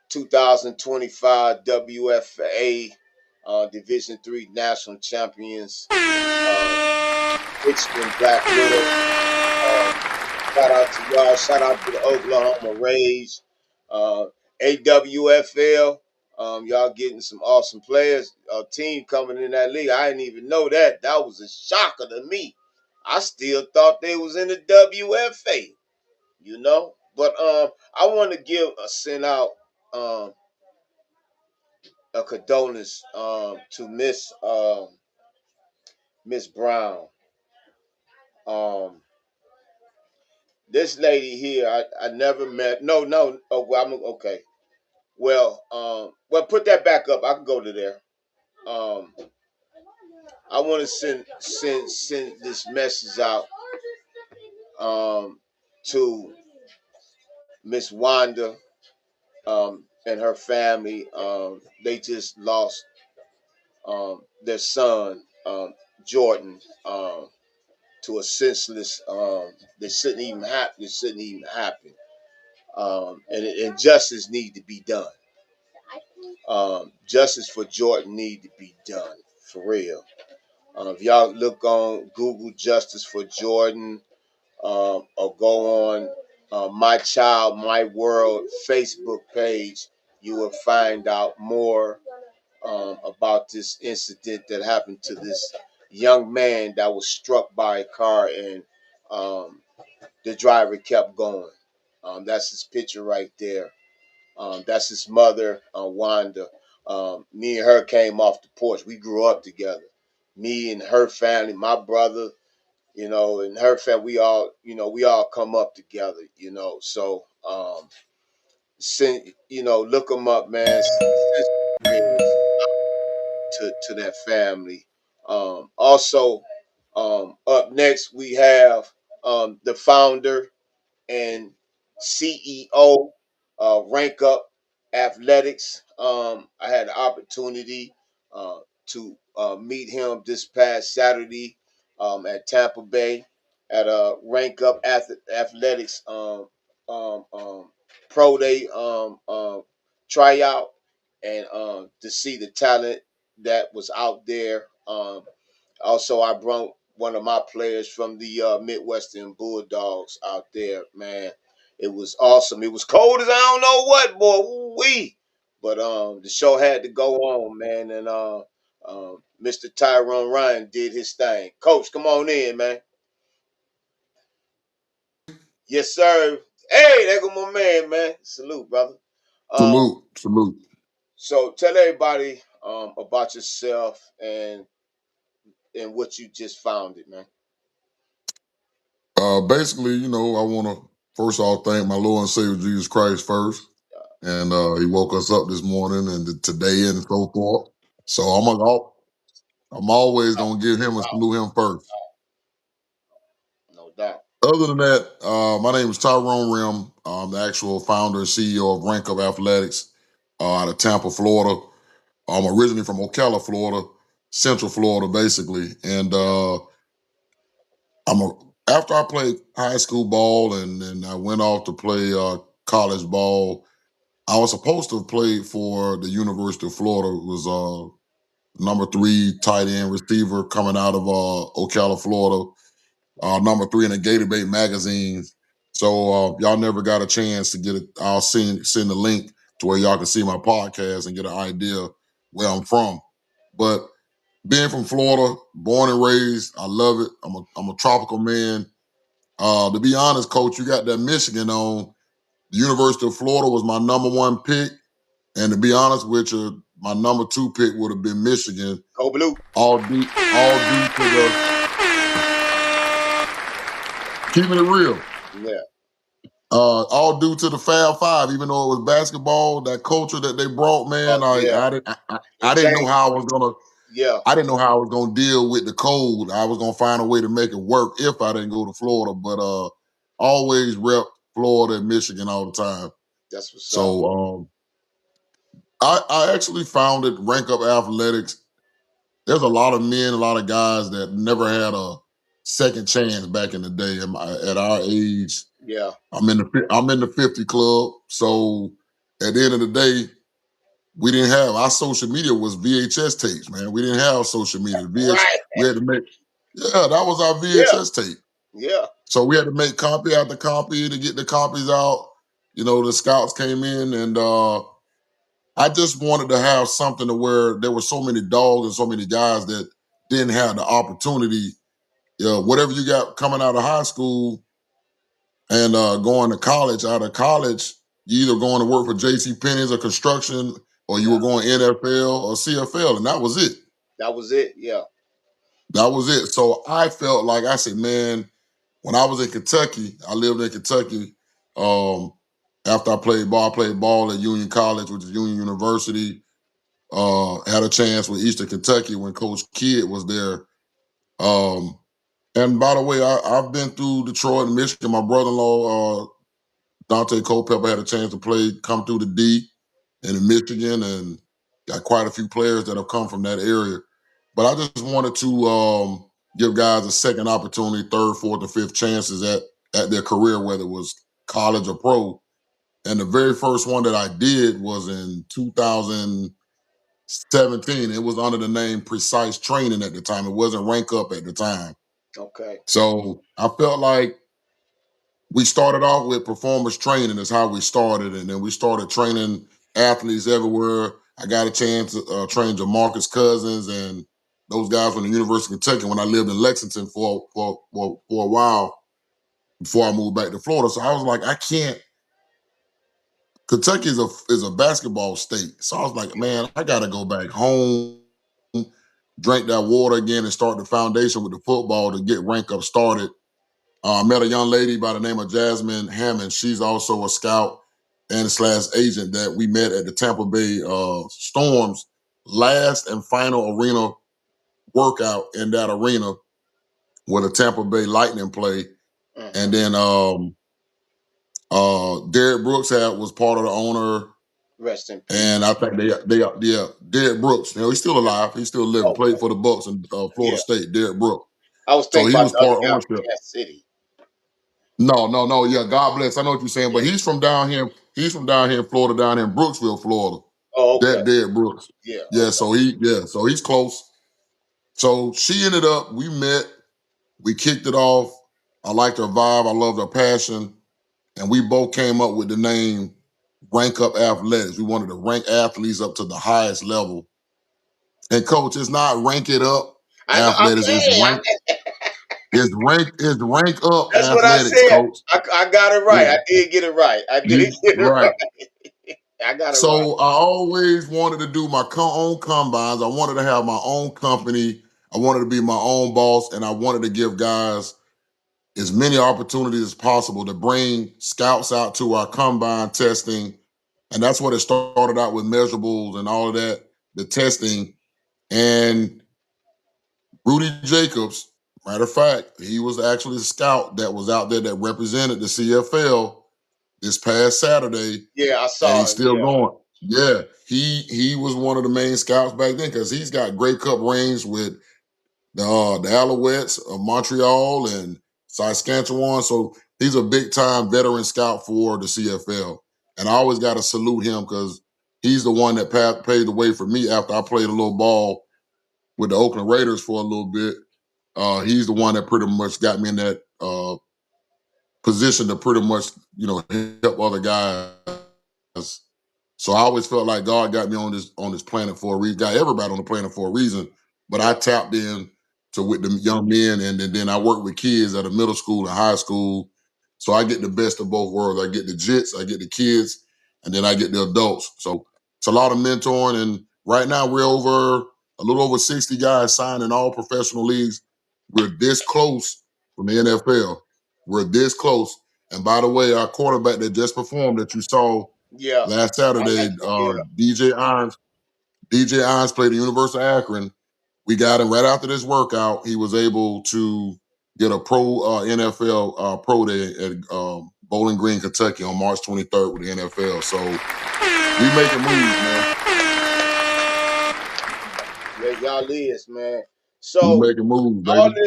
2025 WFA Division III National Champions, uh, Richmond Black Widows. Um, Shout out to y'all. Shout out to the Oklahoma Rage, uh, AWFL. Y'all getting some awesome players. A team coming in that league. I didn't even know that. That was a shocker to me. I still thought they was in the WFA. You know. But I want to send out um, a condolence to Miss Brown. Um, this lady here, I never met. No, no. Oh, well, I'm okay. Well, put that back up. I can go to there. Um, I want to send this message out to Miss Wanda and her family. They just lost their son Jordan. to a senseless. That shouldn't even happen. It shouldn't even happen. And justice need to be done. Justice for Jordan need to be done for real. If y'all look on Google Justice for Jordan, or go on My Child, My World Facebook page, you will find out more about this incident that happened to this young man that was struck by a car, and um, the driver kept going. That's his picture right there. That's his mother, Wanda. Me and her came off the porch. We grew up together. Me and her family, my brother, and her family, we all come up together, So, look them up, man. Send prayers to that family. Also, up next we have the founder and CEO, Rank Up Athletics. I had the opportunity to meet him this past Saturday at Tampa Bay at a Rank Up Athletics pro day tryout, and to see the talent that was out there. Also, I brought one of my players from the Midwestern Bulldogs out there. Man, it was awesome. It was cold as I don't know what, boy. Wee. But the show had to go on, man. And Mr. Tyrone Ryan did his thing. Coach, come on in, man. Yes, sir. Hey, there go my man, man. Salute, brother. Um, Salute, salute. so tell everybody about yourself and what you just found it, man. Basically, I want to first of all thank my Lord and Savior Jesus Christ first, and He woke us up this morning and today and so forth. So I'm always gonna give Him and salute Him first. No doubt. Other than that, my name is Tyrone Rim. I'm the actual founder and CEO of Rank Up Athletics out of Tampa, Florida. I'm originally from Ocala, Florida, Central Florida, basically, and I'm a after I played high school ball and then I went off to play college ball. I was supposed to have played for the University of Florida. It was number 3 tight end receiver coming out of Ocala, Florida. Number 3 in the Gator Bait magazines. So y'all never got a chance to get it. I'll send the link to where y'all can see my podcast and get an idea where I'm from. But being from Florida, born and raised, I love it. I'm a tropical man. To be honest, Coach, you got that Michigan on. The University of Florida was my number 1 pick, and to be honest with you, my number 2 pick would have been Michigan. Go blue. All due to the keeping it real. Yeah. All due to the Fab Five, even though it was basketball, that culture that they brought, man. Yeah. I It didn't know changed. how I was gonna. Yeah. I didn't know how I was gonna deal with the cold. I was gonna find a way to make it work if I didn't go to Florida, but always rep Florida and Michigan all the time. That's what's up. So I actually founded Rank Up Athletics. There's a lot of men, a lot of guys that never had a second chance back in the day. At our age, Yeah. I'm in the 50 club. So at the end of the day, we didn't have our social media was VHS tapes, man. We didn't have social media. Right. We had to make that was our Yeah. VHS tape. Yeah. So we had to make copy after copy to get the copies out. The scouts came in and I just wanted to have something to where there were so many dogs and so many guys that didn't have the opportunity. Whatever you got coming out of high school and going to college, out of college, you either going to work for J.C. Penney's or construction, or you were going NFL or CFL, and that was it. That was it. Yeah. That was it. So I felt like I said, man, when I was in Kentucky, I lived in Kentucky. Um, After I played ball at Union College, which is Union University. Had a chance with Eastern Kentucky when Coach Kidd was there. And by the way, I've been through Detroit and Michigan. My brother-in-law, Dante Culpepper, had a chance to come through the D and in Michigan, and got quite a few players that have come from that area. But I just wanted to give guys a second opportunity, third, fourth, and fifth chances at their career, whether it was college or pro. And the very first one that I did was in 2017. It was under the name Precise Training at the time. It wasn't Rank Up at the time. Okay. So I felt like we started off with performance training is how we started. And then we started training athletes everywhere. I got a chance to train Jamarcus Cousins and those guys from the University of Kentucky when I lived in Lexington for a while before I moved back to Florida. So I was like, I can't. Kentucky is a basketball state. So I was like, man, I got to go back home, drink that water again, and start the foundation with the football to get Rank Up started. I met a young lady by the name of Jasmine Hammond. She's also a scout and / agent that we met at the Tampa Bay Storm's last and final arena workout in that arena where the Tampa Bay Lightning play. Mhm. And then Derek Brooks was part of the owner. Rest in peace. And I think Derek Brooks. You know, he's still alive. He's still living. Okay. Played for the Bucks in Florida Yeah. State. Derek Brooks. I was So thinking he about was the other part guy from ownership. Kansas City. No. Yeah, God bless. I know what you're saying, but Yeah. he's from down here. He's from down here in Florida, down here in Brooksville, Florida. Oh, okay. That Derek Brooks. Yeah. Yeah. Okay. So he's close. So she ended up. We met. We kicked it off. I liked her vibe. I loved her passion, and we both came up with the name Rank Up Athletics. We wanted to rank athletes up to the highest level. And coach, it's not rank it up I know. athletics. It's rank up That's what I athletics, said. coach. I got it right. Yeah. I did get it right. I did get it Right. right. I got it right. So I always wanted to do my own combines. I wanted to have my own company. I wanted to be my own boss, and I wanted to give guys as many opportunities as possible to bring scouts out to our combine testing. And that's what it started out with, measurables and all of that, the testing. And Rudy Jacobs, matter of fact, he was actually a scout that was out there that represented the CFL this past Saturday, Yeah, I and saw he's him. still Yeah. going. Yeah, he was one of the main scouts back then because he's got Grey Cup rings with the Alouettes of Montreal and Saskatchewan. So he's a big time veteran scout for the CFL, and I always got to salute him because he's the one that paved the way for me after I played a little ball with the Oakland Raiders for a little bit. He's the one that pretty much got me in that position to pretty much, help other guys. So I always felt like God got me on this planet for a reason. Got everybody on the planet for a reason. But I tapped in to with the young men, and then I work with kids at a middle school and high school. So I get the best of both worlds. I get the jits, I get the kids, and then I get the adults. So it's a lot of mentoring. And right now we're a little over 60 guys signed in all professional leagues. We're this close from the NFL. We're this close. And by the way, our quarterback that just performed that you saw Yeah. last Saturday, DJ Irons. DJ Irons played at the University of Akron. We got him right after this workout. He was able to get a pro NFL pro day at Bowling Green, Kentucky on March 23rd with the NFL. So we making moves, man. Yeah, y'all is, man. We So making moves, all baby.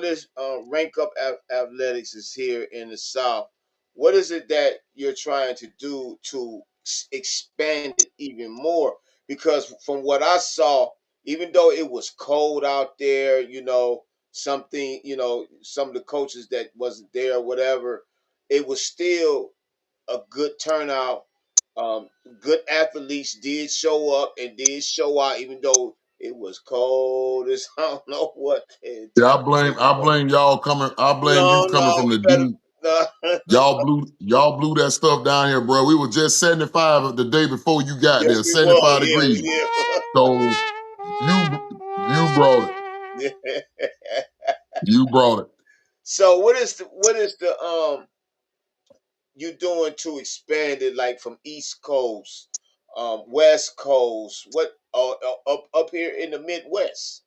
this rank up athletics is here in the South. What is it that you're trying to do to expand it even more? Because from what I saw, even though it was cold out there, some of the coaches that wasn't there, whatever, it was still a good turnout. Um, Good athletes did show up and did show out, even though it was cold as I don't know what Yeah, temperature. I blame y'all coming. I blame you coming No, from we the better. deep. No. Y'all blew that stuff down here, bro. We were just 75 the day before you got Yes, there, we were. 75 degrees. So you brought it. Yeah. You brought it. So what is the you doing to expand it, like from East Coast, West Coast, what up here in the Midwest?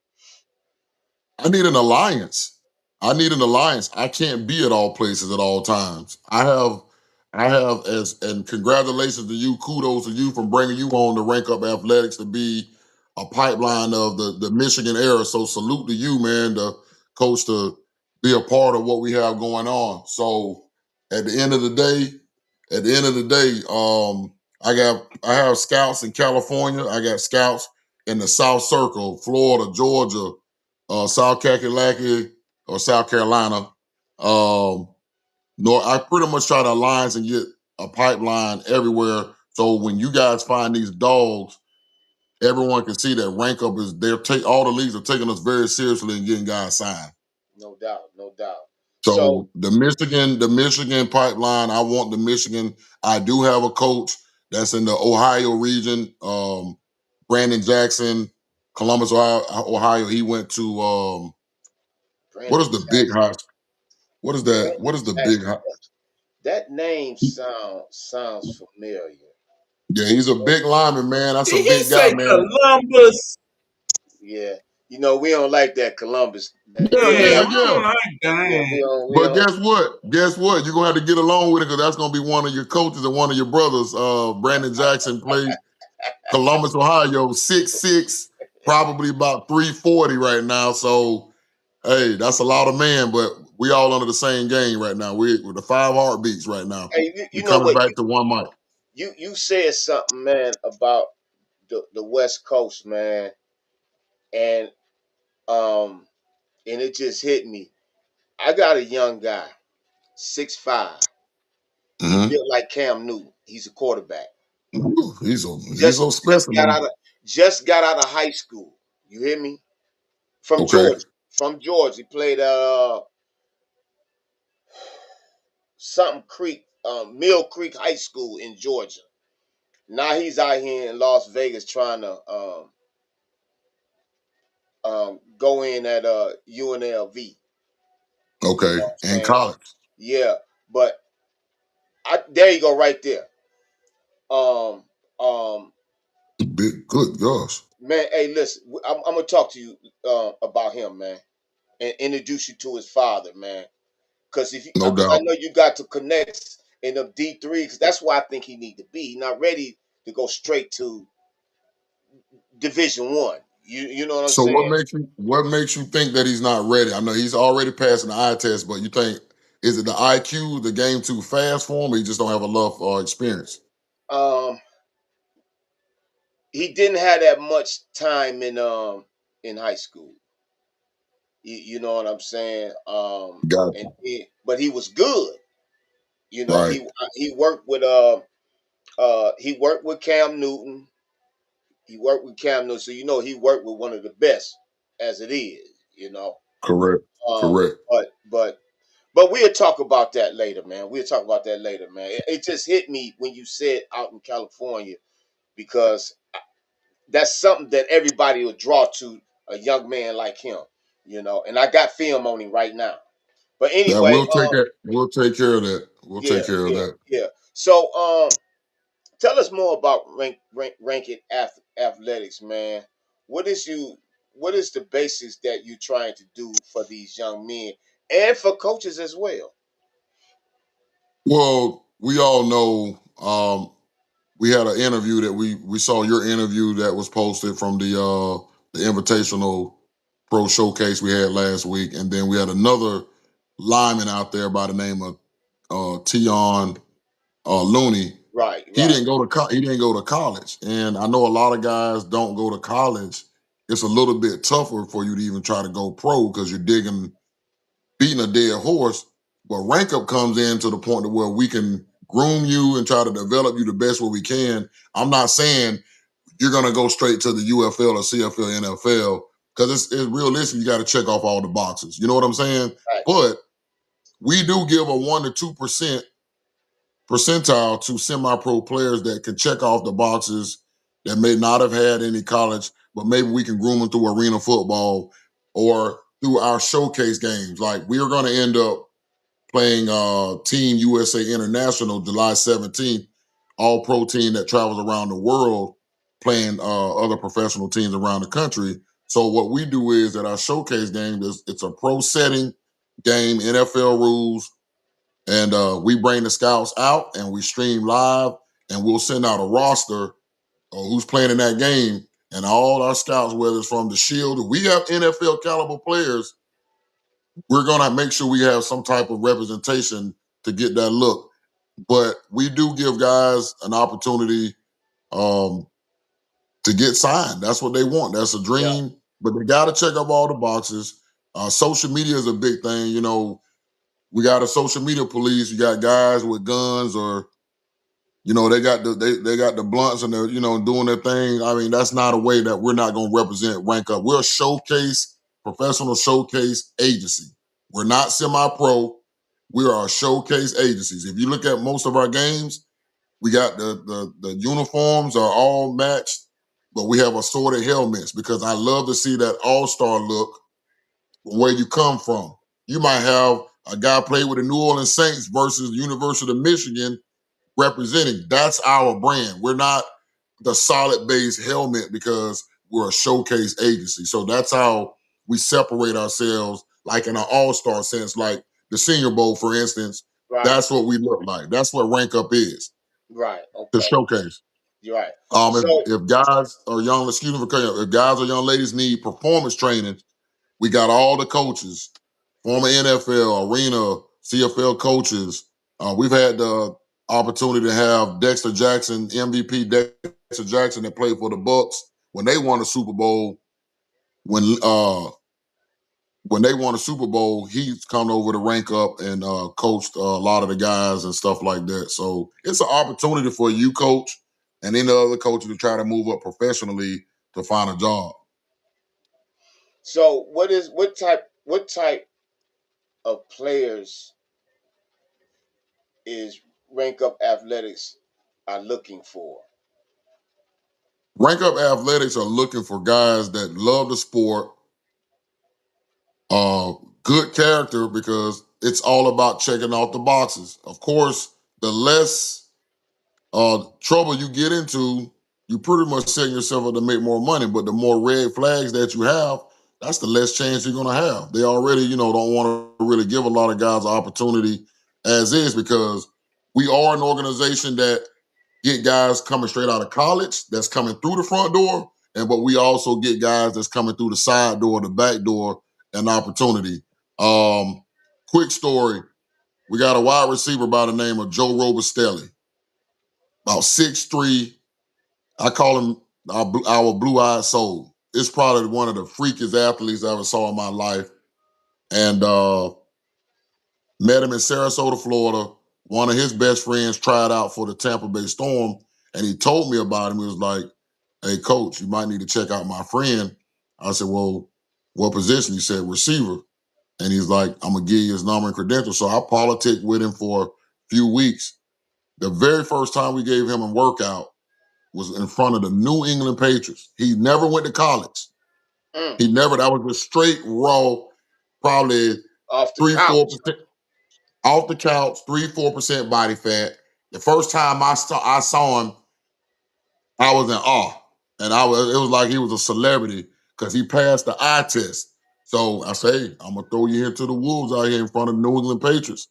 I need an alliance. I can't be at all places at all times. I have and congratulations to you, kudos to you for bringing you on to Rank Up Athletics to be a pipeline of the Michigan era. So salute to you, man, to coach to be a part of what we have going on. So at the end of the day, I have scouts in California. I got scouts in the South Circle, Florida, Georgia, South Kakalaki, or South Carolina. I pretty much try to alliance and get a pipeline everywhere. So when you guys find these dogs, everyone can see that rank up is all the leagues are taking us very seriously and getting guys signed. No doubt, no doubt. So So the Michigan pipeline, I want the Michigan. I do have a coach that's in the Ohio region, Brandon Jackson, Columbus, Ohio. He went to what is Brandon the big Jackson. high? What is that? What Brandon is the big Jackson. high? That name sounds familiar. Yeah, he's a big lineman, man. That's a Did he big guy, say man. Columbus? Yeah. We don't like that Columbus. Yeah, Yeah, yeah, we yeah. don't like Yeah, that. we But don't. guess what? Guess what? You're gonna have to get along with it because that's gonna be one of your coaches and one of your brothers. Brandon Jackson played Columbus, Ohio, 6'6", probably about 340 right now. So hey, that's a lot of man, but we all under the same game right now. We're the 5 heartbeats right now. Hey, We you know coming what? back to one mic. You said something, man, about the West Coast, man, and um, and it just hit me. I got a young guy, 6'5", Mm-hmm. built like Cam Newton. He's a quarterback. Ooh, he's Just a just got specimen. out of just got out of high school. You hear me? From Okay, Georgia. From Georgia. He played something Creek, Mill Creek High School in Georgia. Now he's out here in Las Vegas trying to go in at UNLV. You okay, know what I'm and saying? college. Yeah, but there you go, right there. Um, um, Big, good gosh, man, hey, listen, I'm gonna talk to you about him, man, and introduce you to his father, man. Because no I doubt. know you got to connect in the D3, because that's where I think he need to be. He's not ready to go straight to Division 1. You know what I'm So saying? what makes you think that he's not ready? I know he's already passing the eye test, but you think is it the IQ, the game too fast for him, or he just don't have enough experience? Um, he didn't have that much time in high school. You know what I'm saying? Gotcha. But he was good. Right. He worked with Cam Newton. He worked with Cam Newton, so he worked with one of the best as it is. You know, Correct. um, Correct. but we'll talk about that later, man. We'll talk about that later, man. It just hit me when you said out in California, because that's something that everybody will draw to a young man like him. And I got film on him right now. But That anyway, we'll take that. We'll take care of that. We'll yeah, take care of yeah, that. yeah. So, tell us more about ranking athletics, man. What is you? What is the basis that you're trying to do for these young men and for coaches as well? Well, we all know we had an interview that we saw your interview that was posted from the Invitational Pro Showcase we had last week, and then we had another lineman out there by the name of Tion Looney. Right, He right, didn't go to he didn't go to college, and I know a lot of guys don't go to college. It's a little bit tougher for you to even try to go pro because you're beating a dead horse. But rank up comes in to the point to where we can groom you and try to develop you the best way we can. I'm not saying you're gonna go straight to the UFL or CFL, NFL, because it's realistic. You got to check off all the boxes. You know what I'm saying? right. But we do give a 1 to 2% percentile to semi-pro players that can check off the boxes that may not have had any college, but maybe we can groom them through arena football or through our showcase games. Like we are going to end up playing Team USA International July 17th, all pro team that travels around the world, playing other professional teams around the country. So what we do is that our showcase game it's a pro setting game, NFL rules, and we bring the scouts out and we stream live and we'll send out a roster of who's playing in that game. And all our scouts, whether it's from the Shield, we have NFL caliber players we're gonna make sure we have some type of representation to get that look. But we do give guys an opportunity um, to get signed. That's what they want. That's a Yeah. dream. But they got to check up all the boxes. Social media is a big thing. You know, we got a social media police. You got guys with guns, or you know, they got the blunts and they're doing their thing. I mean, that's not a way that we're not going to represent Rank Up. We're a showcase, professional showcase agency. We're not semi-pro. We are a showcase agencies. If you look at most of our games, we got the uniforms are all matched, but we have assorted helmets because I love to see that all-star look where you come from. You might have a guy play with the New Orleans Saints versus the University of Michigan representing. That's our brand. We're not the solid base helmet because we're a showcase agency. So that's how we separate ourselves, like in an all-star sense, like the Senior Bowl, for instance. Right. That's what we look like. That's what Rank Up is, Right. to Okay. showcase. You're right. If, So if guys or young, excuse me for cutting you off, if guys or young ladies need performance training, we got all the coaches, former NFL, arena, CFL coaches. We've had the opportunity to have Dexter Jackson, MVP Dexter Jackson, that played for the Bucks when they won a Super Bowl. When they won a Super Bowl, he's come over to Rank Up and coached a lot of the guys and stuff like that. So it's an opportunity for you, coach, and any other coaches to try to move up professionally to find a job. so what type of players is Rank Up Athletics are looking for? Rank Up Athletics are looking for guys that love the sport, uh, good character, because it's all about checking off the boxes. Of course, the less trouble you get into, you pretty much setting yourself up to make more money. But the more red flags that you have, that's the less chance you're going to have. They already, don't want to really give a lot of guys an opportunity as is, because we are an organization that get guys coming straight out of college that's coming through the front door, but we also get guys that's coming through the side door, the back door, an opportunity. Quick story: we got a wide receiver by the name of Joe Robustelli, about 6'3". I call him our blue-eyed soul. It's probably one of the freakiest athletes I ever saw in my life, and met him in Sarasota, Florida. One of his best friends tried out for the Tampa Bay Storm, and he told me about him. He was like, "Hey, coach, you might need to check out my friend." I said, "Well, what position?" He said, "Receiver." And he's like, "I'm going to give you his number and credentials." So I politicked with him for a few weeks. The very first time we gave him a workout was in front of the New England Patriots. He never went to college. Mm. That was a straight raw, probably Off the 3-4%. couch. Off the couch, 3-4% body fat. The first time I saw him, I was in awe, and it was like he was a celebrity because he passed the eye test. So I say, "Hey, I'm gonna throw you here to the wolves out here in front of the New England Patriots,"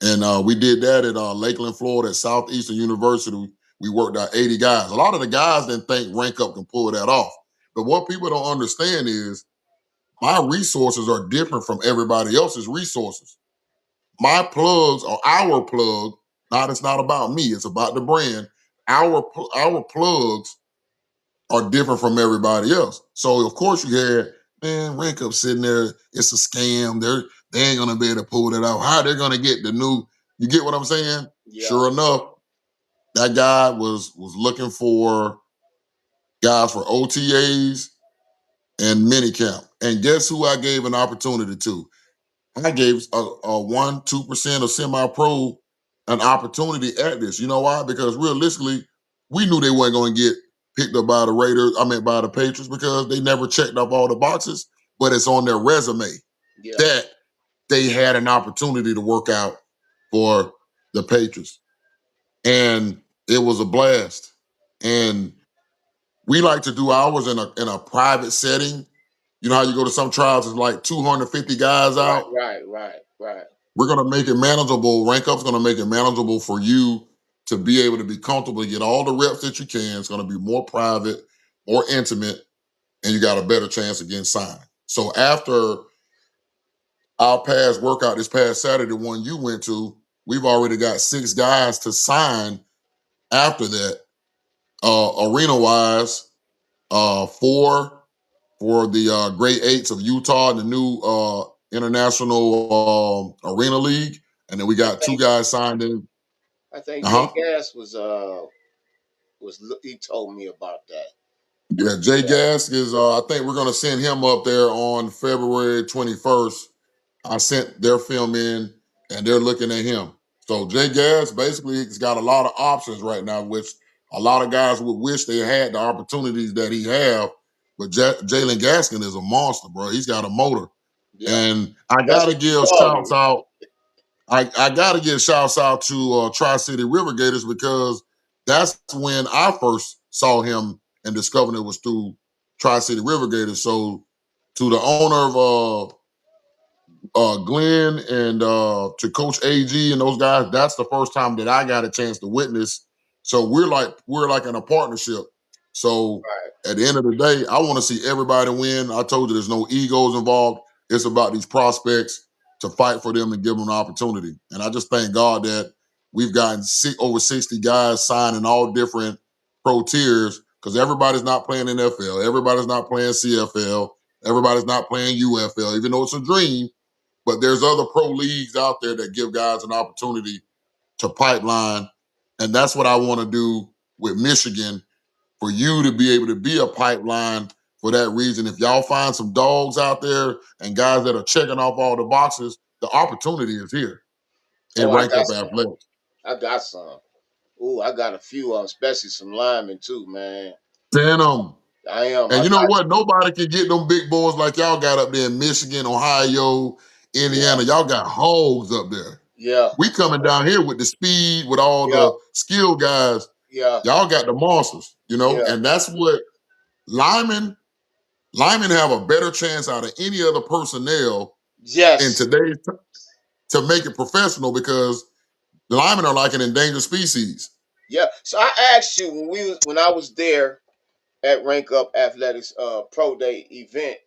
and we did that at Lakeland, Florida, at Southeastern University. We worked out 80 guys. A lot of the guys didn't think Rank Up can pull that off, but what people don't understand is my resources are different from everybody else's resources. My plugs or our plug, it's not about me, it's about the brand. Our plugs are different from everybody else. So of course you had, man, Rank Up sitting there, it's a scam. They ain't gonna be able to pull that out. How they're gonna get the new, you get what I'm saying? Yeah. Sure enough, that guy was looking for guys for OTAs and minicamp. And guess who I gave an opportunity to? I gave a 1-2% of semi-pro an opportunity at this. You know why? Because realistically, we knew they weren't going to get picked up by the Raiders. I mean, by the Patriots, because they never checked off all the boxes. But it's on their resume Yeah. that they had an opportunity to work out for the Patriots, and it was a blast. And we like to do ours in a private setting. You know how you go to some trials, it's like 250 guys out. Right. We're going to make it manageable. Rank Up's going to make it manageable for you to be able to be comfortable, get all the reps that you can. It's going to be more private, more intimate, and you got a better chance of getting signed. So after our past workout this past Saturday, the one you went to, we've already got 6 guys to sign after that. Arena wise, 4 for the grade 8s of Utah in the new international arena league, and then we I got 2 think guys signed in. I think Jay Uh-huh. Gas was he told me about that. Yeah, Jay Yeah, Gask is I think we're gonna send him up there on February 21st. I sent their film in and they're looking at him. So Jay Gas basically has got a lot of options right now, which a lot of guys would wish they had the opportunities that he have. But Jalen Gaskin is a monster, bro. He's got a motor. yeah. And I That's gotta what you give told shouts me. out. I gotta give shouts out to Tri-City River Gators because that's when I first saw him and discovered it was through Tri-City River Gators. So to the owner of Glenn and to Coach AG and those guys, that's the first time that I got a chance to witness. So we're like in a partnership. So Right. at the end of the day, I want to see everybody win. I told you there's no egos involved. It's about these prospects to fight for them and give them an opportunity. And I just thank God that we've gotten over 60 guys signing all different pro tiers because everybody's not playing NFL, everybody's not playing CFL, everybody's not playing UFL, even though it's a dream. But there's other pro leagues out there that give guys an opportunity to pipeline. And that's what I want to do with Michigan for you to be able to be a pipeline for that reason. If y'all find some dogs out there and guys that are checking off all the boxes, the opportunity is here Oh, in I Rank got Up some. Athletics. I got some. Ooh, I got a few, especially some linemen too, man. Send them. I am. And you know what? Nobody can get them big boys like y'all got up there in Michigan, Ohio, Yeah, Indiana. Y'all got hogs up there. yeah, We coming down here with the speed, with all yeah, the skill guys. yeah, Y'all got the monsters, yeah. and that's what linemen have a better chance out of any other personnel in Yes, today's to make it professional because linemen are like an endangered species. yeah. So I asked you when I was there at Rank Up Athletics Pro Day event,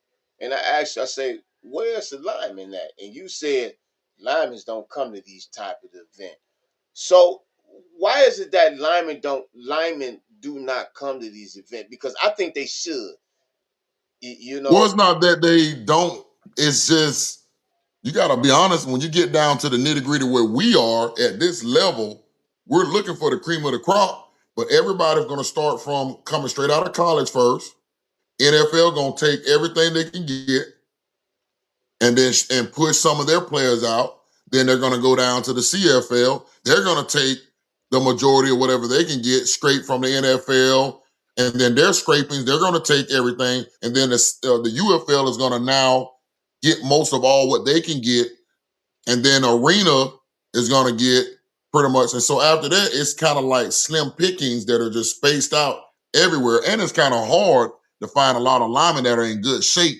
and I asked you, I say, where's the lineman at? And you said linemen don't come to these type of events. So why is it that linemen do not come to these events? Because I think they should. You Well, know, it's not that they don't. It's just you got to be honest. When you get down to the nitty gritty where we are at this level, we're looking for the cream of the crop. But everybody's going to start from coming straight out of college first. NFL going to take everything they can get and then and push some of their players out. Then they're going to go down to the CFL. They're going to take the majority of whatever they can get straight from the NFL, and then their scrapings. They're going to take everything, and then the UFL is going to now get most of all what they can get, and then Arena is going to get pretty much. And so after that, it's kind of like slim pickings that are just spaced out everywhere, and it's kind of hard to find a lot of linemen that are in good shape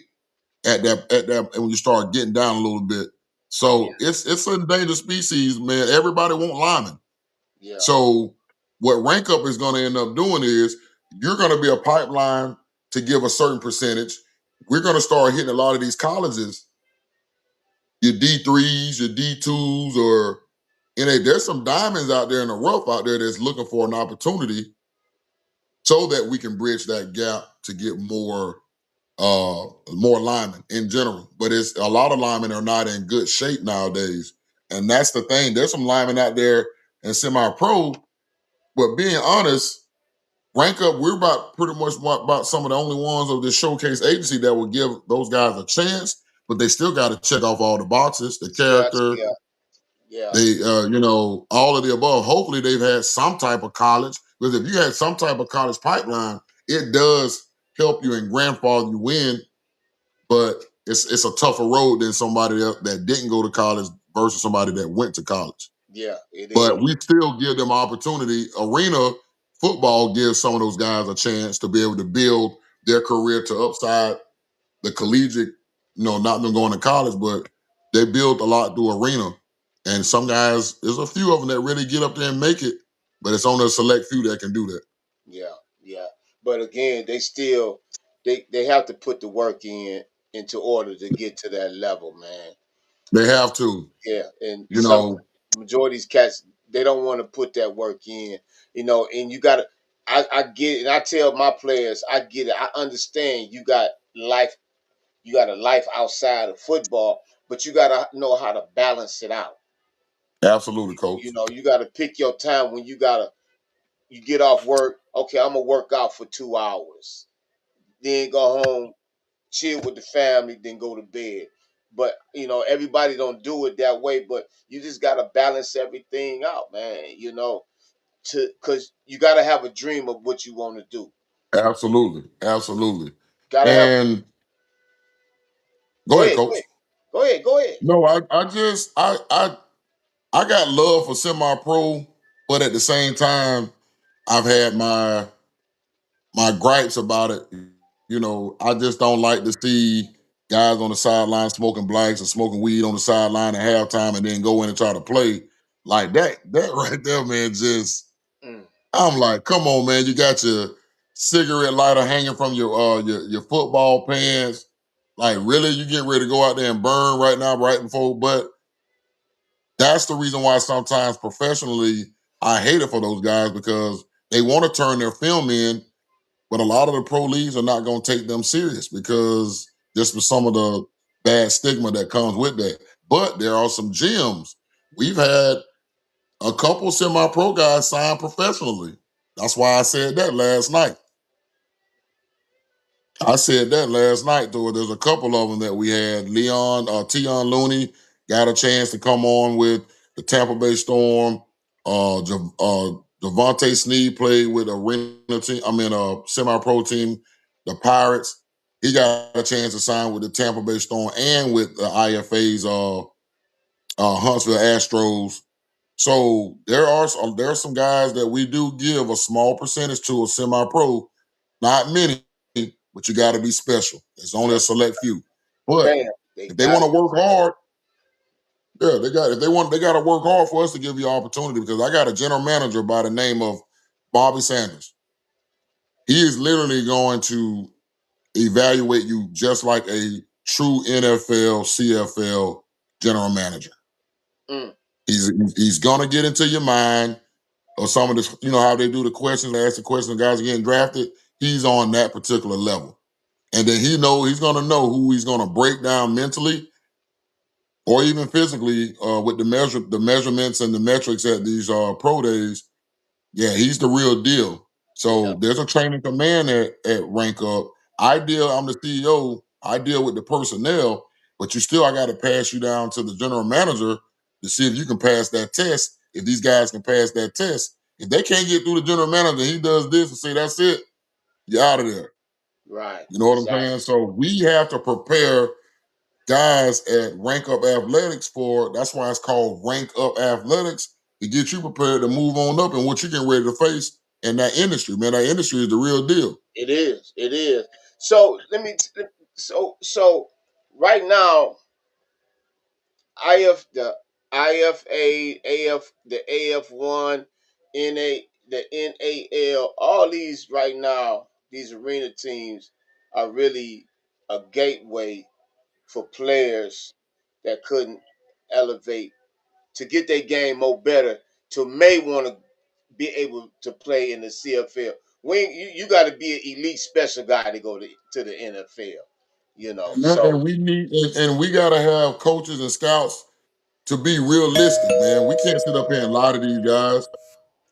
at that when you start getting down a little bit. yeah, So it's an endangered species, man. Everybody want linemen. yeah, So what rank up is going to end up doing is you're going to be a pipeline to give a certain percentage. We're going to start hitting a lot of these colleges, your D3s, your D2s, or there's some diamonds out there in the rough out there that's looking for an opportunity so that we can bridge that gap to get more linemen in general. But it's a lot of linemen are not in good shape nowadays. And that's the thing. There's some linemen out there in semi-pro, but being honest, rank up, we're about pretty much about some of the only ones of this showcase agency that will give those guys a chance, but they still got to check off all the boxes, the yes, character, yeah, yeah, they all of the above. Hopefully they've had some type of college. Because if you had some type of college pipeline, it does help you and grandfather you in, but it's a tougher road than somebody else that didn't go to college versus somebody that went to college. yeah. It But is. we still give them opportunity. Arena football gives some of those guys a chance to be able to build their career to upside the collegiate, not them going to college, but they build a lot through arena. And some guys, there's a few of them that really get up there and make it, but it's only a select few that can do that. Yeah, yeah. But again, they still they have to put the work in into order to get to that level, man. They have to, Yeah, and you some know. majority of these cats, they don't want to put that work in, and you gotta I get it, and I tell my players, I get it. I understand life, you got a life outside of football, but you gotta know how to balance it out. Absolutely, coach. You gotta pick your time when you get off work, okay, I'm gonna work out for 2 hours, then go home, chill with the family, then go to bed. But everybody don't do it that way. But you just gotta balance everything out, man. Because you gotta have a dream of what you want to do. Absolutely, absolutely. Gotta have. And Go go ahead, ahead, coach. go ahead, go ahead. No, I got love for semi-pro, but at the same time, I've had my gripes about it. I just don't like to see guys on the sideline smoking blacks and smoking weed on the sideline at halftime and then go in and try to play like that. That right there, man, just Mm, I'm like, come on, man. You got your cigarette lighter hanging from your football pants. Like, really? You get ready to go out there and burn right now, right before, but that's the reason why sometimes professionally I hate it for those guys because they want to turn their film in, but a lot of the pro leagues are not going to take them serious because just for some of the bad stigma that comes with that. But there are some gyms. We've had a couple semi-pro guys sign professionally. That's why I said that last night. I said that last night, though. There's a couple of them that we had. Tion Looney got a chance to come on with the Tampa Bay Storm. Devontae Sneed played with a semi-pro team, the Pirates. He got a chance to sign with the Tampa Bay Storm and with the IFA's Huntsville Astros. So there are some guys that we do give a small percentage to a semi-pro, not many, but you got to be special. It's only yeah, a select few. But bam. They if they got want to to work hard, yeah, they got to work hard for us to give you opportunity because I got a general manager by the name of Bobby Sanders. He is literally going to evaluate you just like a true NFL, CFL general manager. Mm, He's gonna get into your mind or some of this, how they do the questions, they ask the questions, the guys are getting drafted. He's on that particular level. And then he's gonna know who he's gonna break down mentally or even physically with the measurements and the metrics at these pro days. Yeah, he's the real deal. yeah, So there's a training command at Rank Up. I'm the CEO. I deal with the personnel, but I got to pass you down to the general manager to see if you can pass that test. If these guys can pass that test, if they can't get through the general manager, he does this and say that's it. You're out of there. right, You know what I'm exactly. saying? So we have to prepare guys at Rank Up Athletics for. That's why it's called Rank Up Athletics to get you prepared to move on up and what you're getting ready to face in that industry. Man, that industry is the real deal. It is, it is. So so right now, IF the IFA, AF the AF1, the NAL, all these right now, these arena teams are really a gateway for players that couldn't elevate to get their game more better to may want to be able to play in the CFL. You got to be an elite special guy to go to the NFL. And So we gotta have coaches and scouts to be realistic, man. We can't sit up here and lie to these guys.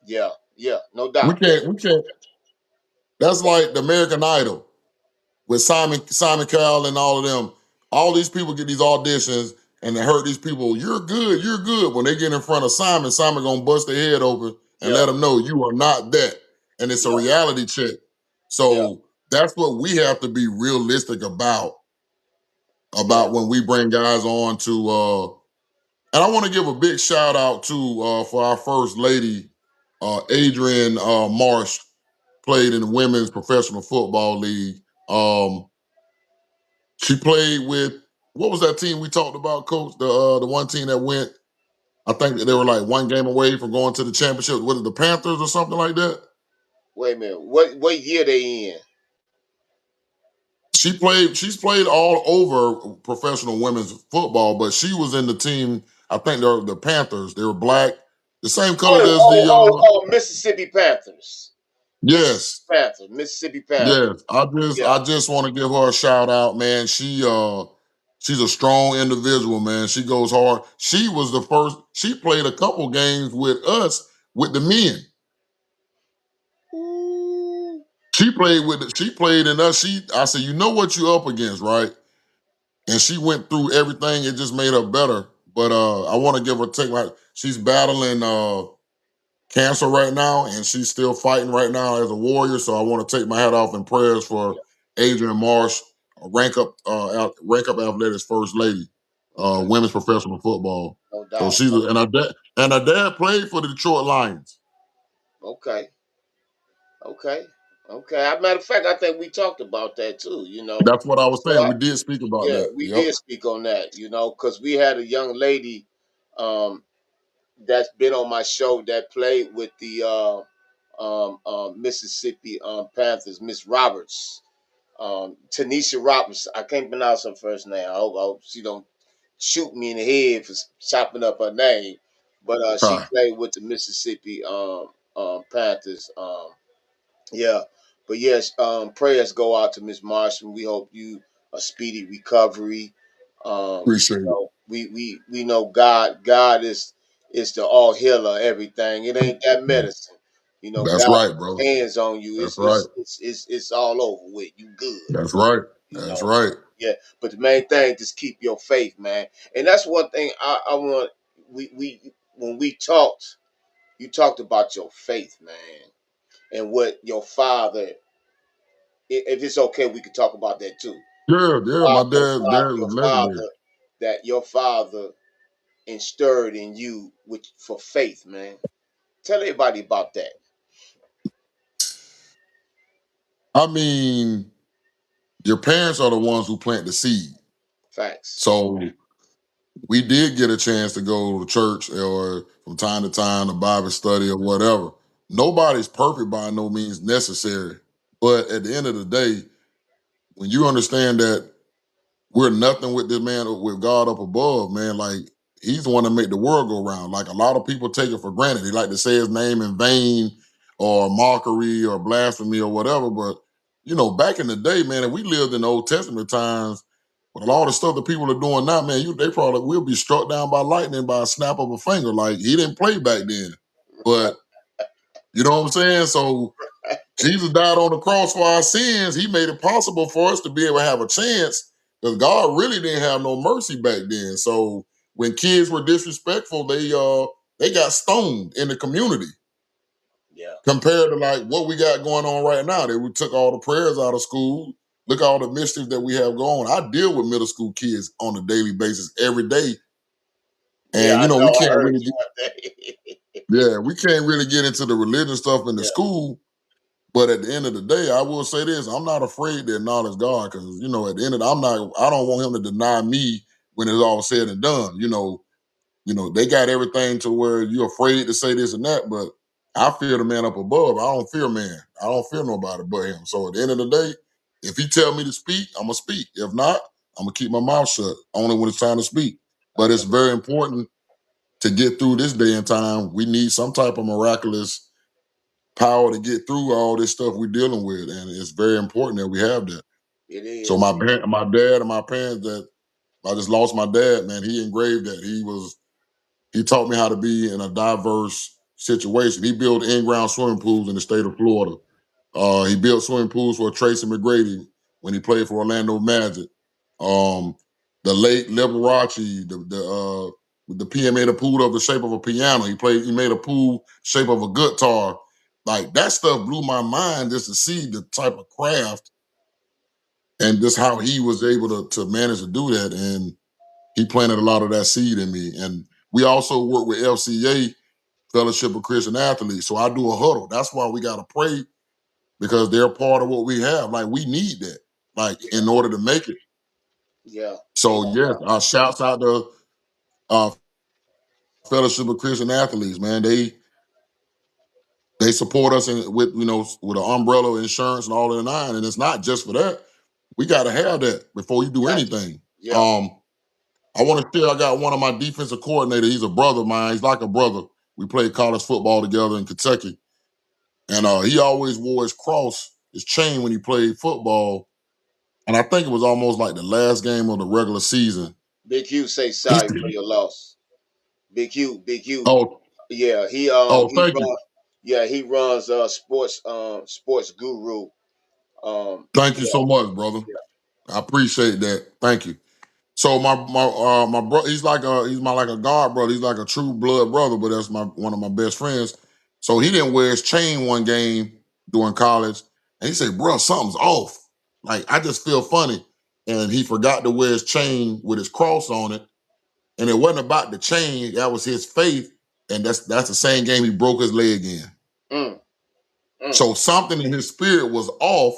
yeah, yeah, no We doubt. can't. We can't. That's like the American Idol with Simon Cowell and all of them. All these people get these auditions and they hurt these people. You're good. You're good. When they get in front of Simon, Simon gonna bust their head open and Yeah, let them know you are not that. And it's a yeah, reality check. yeah, So that's what we have to be realistic yeah. about when we bring guys on to. And I want to give a big shout out to for our first lady, Adrian Marsh, played in the women's professional football league. Um, she played with what was that team we talked about, Coach? The one team that went, I think that they were like one game away from going to the championship. Was it the Panthers or something like that? Wait a minute. What year they in? She's played all over professional women's football, but she was in the team. I think they're the Panthers. They were black, the same colors as the. Mississippi Panthers. Yes, Mississippi Panthers. yes. I just want to give her a shout out, man. She's a strong individual, man. She goes hard. She was the first. She played a couple games with us with the men. Ooh. She played in us. I said, you know what you up against, right? And she went through everything. It just made her better. But I want to give her she's battling cancer right now, and she's still fighting right now as a warrior. So I want to take my hat off in prayers for Yeah. Adrian Marsh, rank up athletics first lady, Okay. women's professional football. No So doubt. and her dad played for the Detroit Lions. Okay. Okay. Okay. As a matter of fact, I think we talked about that too. That's what I was So saying. We did speak about yeah, that. we Yep. did speak on that. Because we had a young lady um, that's been on my show that played with the Mississippi Panthers, Miss Roberts, Tanisha Roberts. I can't pronounce her first name. I hope she don't shoot me in the head for chopping up her name. But she Huh. played with the Mississippi Panthers. Yeah, but yes, prayers go out to Miss Marshall. We hope you a speedy recovery. Appreciate it. We know God is the all healer of everything. It ain't that medicine. That's God right, brother. hands on you. That's right. It's all over with. You good. That's right. You That's know. right. Yeah, but the main thing just keep your faith, man. And that's one thing I want. We when we talked, you talked about your faith, man, and what your father, if it's okay, we could talk about that too. Yeah, yeah. My dad Your was legendary. father, that your father instirred in you for faith, man. Tell everybody about that. I mean, your parents are the ones who plant the seed. Facts. So we did get a chance to go to church or from time to time a Bible study or whatever. Nobody's perfect by no means necessary. But at the end of the day, when you understand that we're nothing with this man, with God up above, man, like he's the one that make the world go round. Like a lot of people take it for granted. They like to say his name in vain or mockery or blasphemy or whatever. But, back in the day, man, if we lived in the Old Testament times, with all the stuff that people are doing now, man, they probably will be struck down by lightning by a snap of a finger. Like he didn't play back then. But you know what I'm saying? So Jesus died on the cross for our sins. He made it possible for us to be able to have a chance because God really didn't have no mercy back then. So when kids were disrespectful, they got stoned in the community Yeah. compared to like what we got going on right now. They we took all the prayers out of school. Look at all the mischief that we have going. I deal with middle school kids on a daily basis every day. Yeah, And I we know. I can't heard really you one day. we can't really get into the religion stuff in the Yeah. school. But at the end of the day, I will say this: I'm not afraid to acknowledge God because at the end of I don't want Him to deny me when it's all said and done. They got everything to where you're afraid to say this and that, but I fear the man up above. I don't fear man. I don't fear nobody but Him. So at the end of the day, if He tell me to speak, I'm gonna speak. If not, I'm gonna keep my mouth shut. Only when it's time to speak. I But know. it's very important to get through this day and time. We need some type of miraculous power to get through all this stuff we're dealing with, and it's very important that we have that. It So is. my dad and my parents that I just lost my dad, man. He engraved that. He taught me how to be in a diverse situation. He built in-ground swimming pools in the state of Florida. He built swimming pools for Tracy McGrady when he played for Orlando Magic. Um, the late Liberace, the PM made a pool of the shape of a piano. He made a pool shape of a guitar. Like that stuff blew my mind just to see the type of craft and just how he was able to manage to do that. And he planted a lot of that seed in me. And we also work with FCA, Fellowship of Christian Athletes. So I do a huddle. That's why we got to pray because they're part of what we have. Like we need that, like Yeah. in order to make it. Yeah. Yeah. So yes, our shouts out to uh, Fellowship of Christian Athletes, man. They support us with with an umbrella insurance and all of the nine, and it's not just for that. We got to have that before you do Gotcha. anything. Yeah. I want to share. I got one of my defensive coordinator. He's a brother of mine. He's like a brother. We played college football together in Kentucky, and he always wore his cross, his chain when he played football. And I think it was almost like the last game of the regular season. Big Hugh say He sorry for said, your loss. Big Hugh. "Oh, Yeah, oh, he thank you, runs. Yeah, he runs sports guru. thank you Yeah, so much, brother. yeah. I appreciate that. Thank you." So my brother, he's my like a god brother. He's like a true blood brother, but that's one of my best friends. So he didn't wear his chain one game during college, and he said, "Bro, something's off. Like I just feel funny." And he forgot to wear his chain with his cross on it, and it wasn't about the chain. That was his faith, and that's the same game he broke his leg in. Mm, mm. So something in his spirit was off,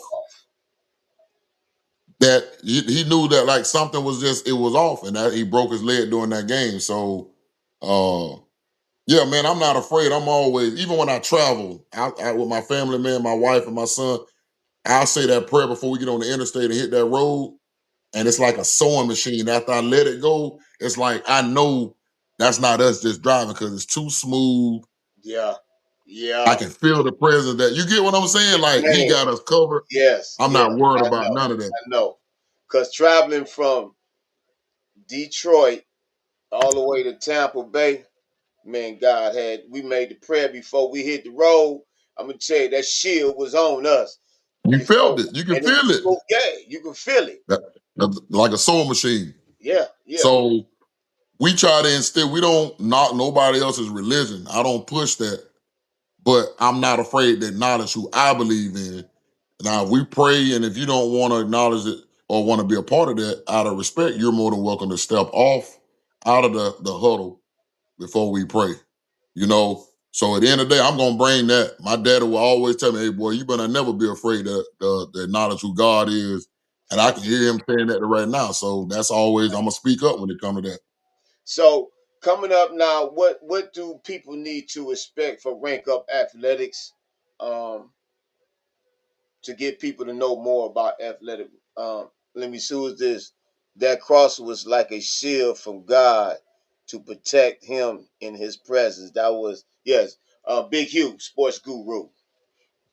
that he knew that like something was it was off, and that he broke his leg during that game. So uh yeah, man, I'm not afraid. I'm always, even when I travel with my family, man, my wife and my son, I'll say that prayer before we get on the interstate and hit that road. And it's like a sewing machine. After I let it go, it's like I know that's not us just driving because it's too smooth. Yeah, I yeah. can feel the presence that you get what I'm saying? Like he Man, got us covered. yes, I'm yes. not worried I about know, none of that. I know. Cause traveling from Detroit all the way to Tampa Bay, man, we made the prayer before we hit the road. I'm gonna tell you that shield was on us. You felt Before, it. You can and it feel was it. so gay. You can feel it. Like a sewing machine. Yeah, yeah. So we try to instill, we don't knock nobody else's religion. I don't push that, but I'm not afraid to acknowledge who I believe in. Now, if we pray, and if you don't want to acknowledge it or want to be a part of that, out of respect, you're more than welcome to step off out of the huddle before we pray. You know, so at the end of the day, I'm gonna bring that. My daddy will always tell me, "Hey, boy, you better never be afraid to acknowledge who God is." And I can hear him saying that right now. So that's always I'm gonna speak up when it comes to that. So coming up now, what do people need to expect for Rank Up Athletics? Um, to get people to know more about athletic. Let me see who's this. That cross was like a shield from God to protect him in his presence. That was yes, Big Hugh, sports guru.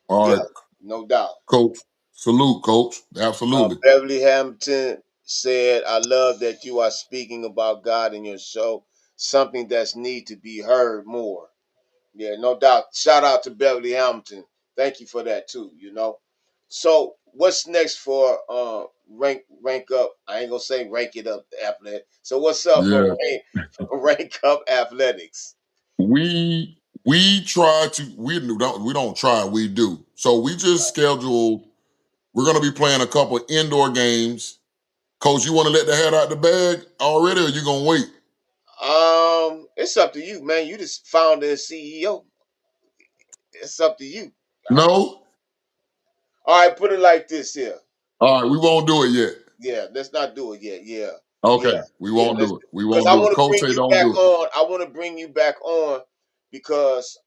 All Yeah, right, no doubt. coach. Salute, coach. Absolutely. Beverly Hampton said, "I love that you are speaking about God in your show. Something that's need to be heard more." Yeah, no doubt. Shout out to Beverly Hamilton. Thank you for that too, you know. So what's next for rank up? I ain't gonna say rank it up athletic. So what's up for Yeah. for rank up athletics? We try to we don't try, we do. So we just schedule, we're gonna be playing a couple indoor games. Coach, you wanna let the hat out the bag already, or you gonna wait? It's up to you, man. You just founder and CEO. It's up to you. No? All right, put it like this here. All right, we won't do it yet. Yeah, let's not do it yet. Yeah, yeah, Okay, we yeah. won't Let's do it. We because won't I do it. want to Coach bring say you don't back do it. on. I want to bring you back on because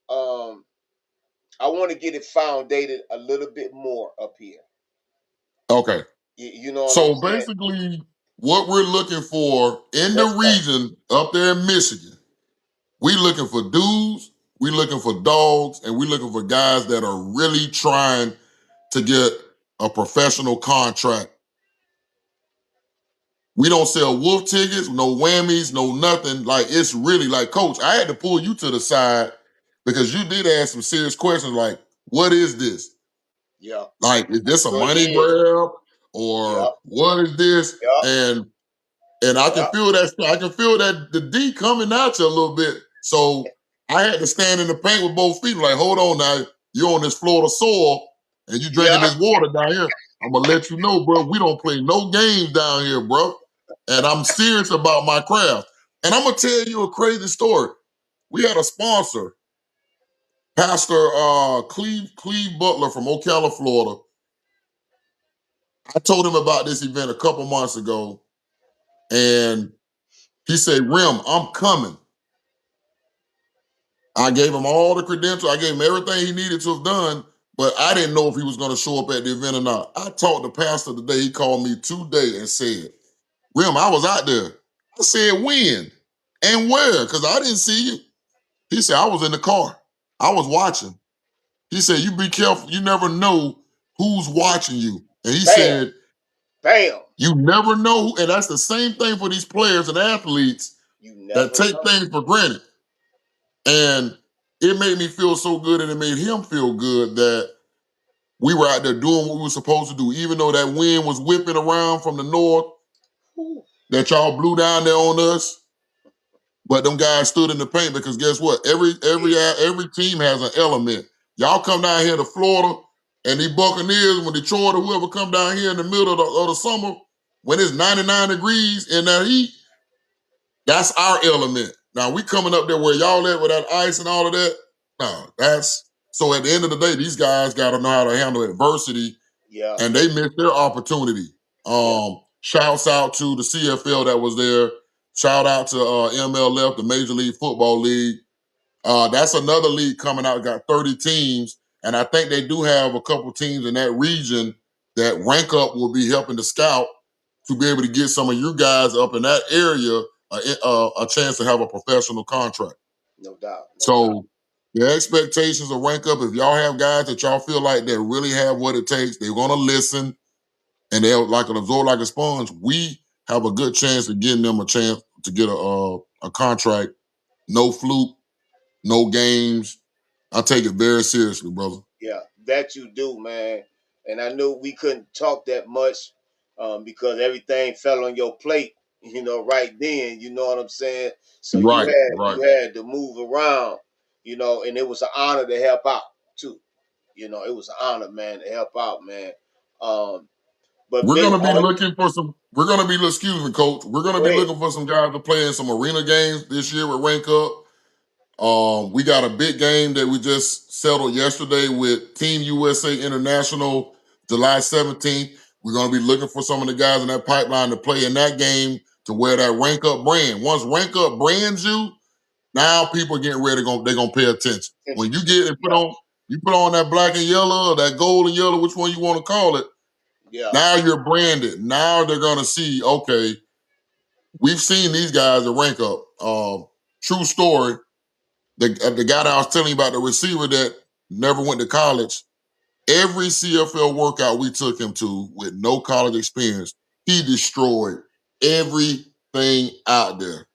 I want to get it foundated a little bit more up here. Okay. You know what I'm So saying? basically, what we're looking for in the Let's go. region up there in Michigan, we looking for dudes, we looking for dogs, and we looking for guys that are really trying to get a professional contract. We don't sell wolf tickets, no whammies, no nothing. Like it's really like, coach, I had to pull you to the side because you did ask some serious questions like, what is this? Yeah, Like, is this a sure money did. grab? Or Yep, what is this? yep, And I can yep. feel that, I can feel that the D coming at you a little bit. So I had to stand in the paint with both feet, like, hold on now, you're on this Florida soil and you drinking Yeah, this water down here. I'm gonna let you know, bro, we don't play no games down here, bro. And I'm serious about my craft. And I'm gonna tell you a crazy story. We had a sponsor, Pastor Cleve Butler from Ocala, Florida. I told him about this event a couple months ago, and he said, Rim, I'm coming. I gave him all the credentials. I gave him everything he needed to have done. but I didn't know if he was going to show up at the event or not. I talked to Pastor today. He called me today and said, Rim, I was out there. I said, when and where? Because I didn't see you. He said, I was in the car. I was watching. He said, you be careful. You never know who's watching you. And he said, Bam. you never know. And that's the same thing for these players and athletes You that never take know. things for granted. And it made me feel so good, and it made him feel good that we were out there doing what we were supposed to do, even though that wind was whipping around from the north that y'all blew down there on us. But them guys stood in the paint because guess what? Every team has an element. Y'all come down here to Florida, and these Buccaneers, when Detroit or whoever come down here in the middle of the summer, when it's 99 degrees in that heat, that's our element. Now we coming up there where y'all at with that ice and all of that. No, that's so at the end of the day, these guys got to know how to handle adversity, Yeah. and they missed their opportunity. Shouts out to the CFL that was there. Shout out to MLF, the Major League Football League. That's another league coming out, got 30 teams, and I think they do have a couple teams in that region that Rank Up will be helping to scout to be able to get some of you guys up in that area a chance to have a professional contract. No doubt. So the expectations of Rank Up, if y'all have guys that y'all feel like they really have what it takes, they're going to listen, and they'll like an absorb like a sponge, we have a good chance of getting them a chance to get a contract. No fluke, no games. I take it very seriously, brother. Yeah, that you do, man. And I knew we couldn't talk that much because everything fell on your plate, right then. You know what I'm saying? So Right. you had to move around, and it was an honor to help out too. It was an honor, man, to help out, man. But We're Vince, gonna be looking for some. We're gonna be, excuse me, coach. We're gonna go be ahead. looking for some guys to play in some arena games this year with Rank Up. We got a big game that we just settled yesterday with Team USA International, July 17th. We're gonna be looking for some of the guys in that pipeline to play in that game to wear that Rank Up brand. Once Rank Up brands you, now people are getting ready. They're gonna pay attention. When you get and you put on that black and yellow or that gold and yellow, which one you want to call it. Yeah. Now you're branded. Now they're gonna see, okay, we've seen these guys at Rank Up. True story. The guy that I was telling you about, the receiver that never went to college, every CFL workout we took him to with no college experience, he destroyed everything out there.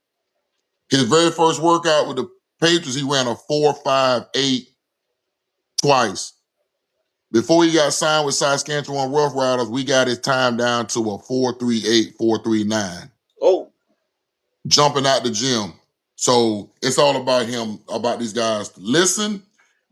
His very first workout with the Patriots, he ran a 4.58 twice. Before he got signed with Saskatchewan Rough Riders, we got his time down to a 4.38, 4.39. Oh. Jumping out the gym. So it's all about him, about these guys. Listen,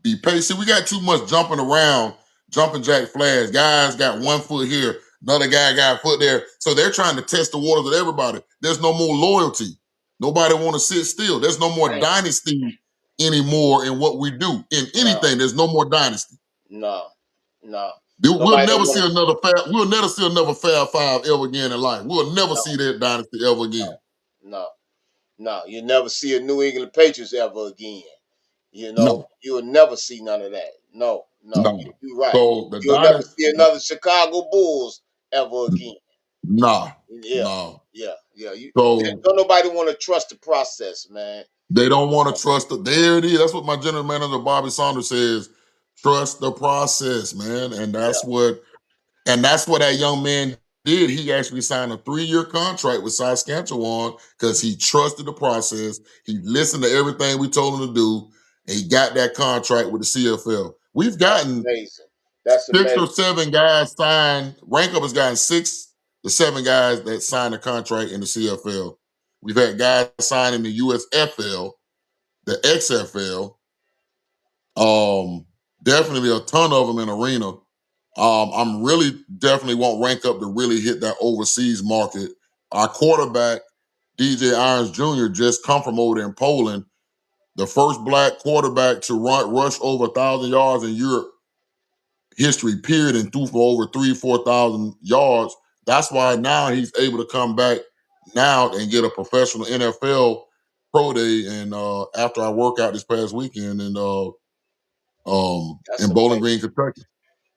be patient. See, we got too much jumping around, jumping jack flags. Guys got 1 foot here, another guy got a foot there. So they're trying to test the waters with everybody. There's no more loyalty. Nobody want to sit still. There's no more dynasty anymore in what we do. In anything, there's no more dynasty. No. We'll never see another Fab Five ever again in life. We'll never see that dynasty ever again. No. You never see a New England Patriots ever again. No. You'll never see none of that. No. You're right. So You'll never see another Chicago Bulls ever again. Nah. Yeah. So don't nobody want to trust the process, man. They don't want to trust it. There it is. That's what my general manager Bobby Saunders says. Trust the process, man. And that's what that young man did. He actually signed a 3-year contract with Saskatchewan because he trusted the process. He listened to everything we told him to do, and he got that contract with the CFL. We've gotten That's 6 or 7 guys signed. Rank Up has gotten 6 to 7 guys that signed a contract in the CFL. We've had guys sign in the USFL, the XFL. Definitely a ton of them in arena. I'm really definitely want Rank Up to really hit that overseas market. Our quarterback, DJ Irons Jr., just come from over there in Poland, the first black quarterback to rush over 1,000 yards in Europe history, period, and threw for over 4,000 yards. That's why now he's able to come back now and get a professional NFL pro day. And after our workout this past weekend, and That's in Bowling amazing. Green, Kentucky.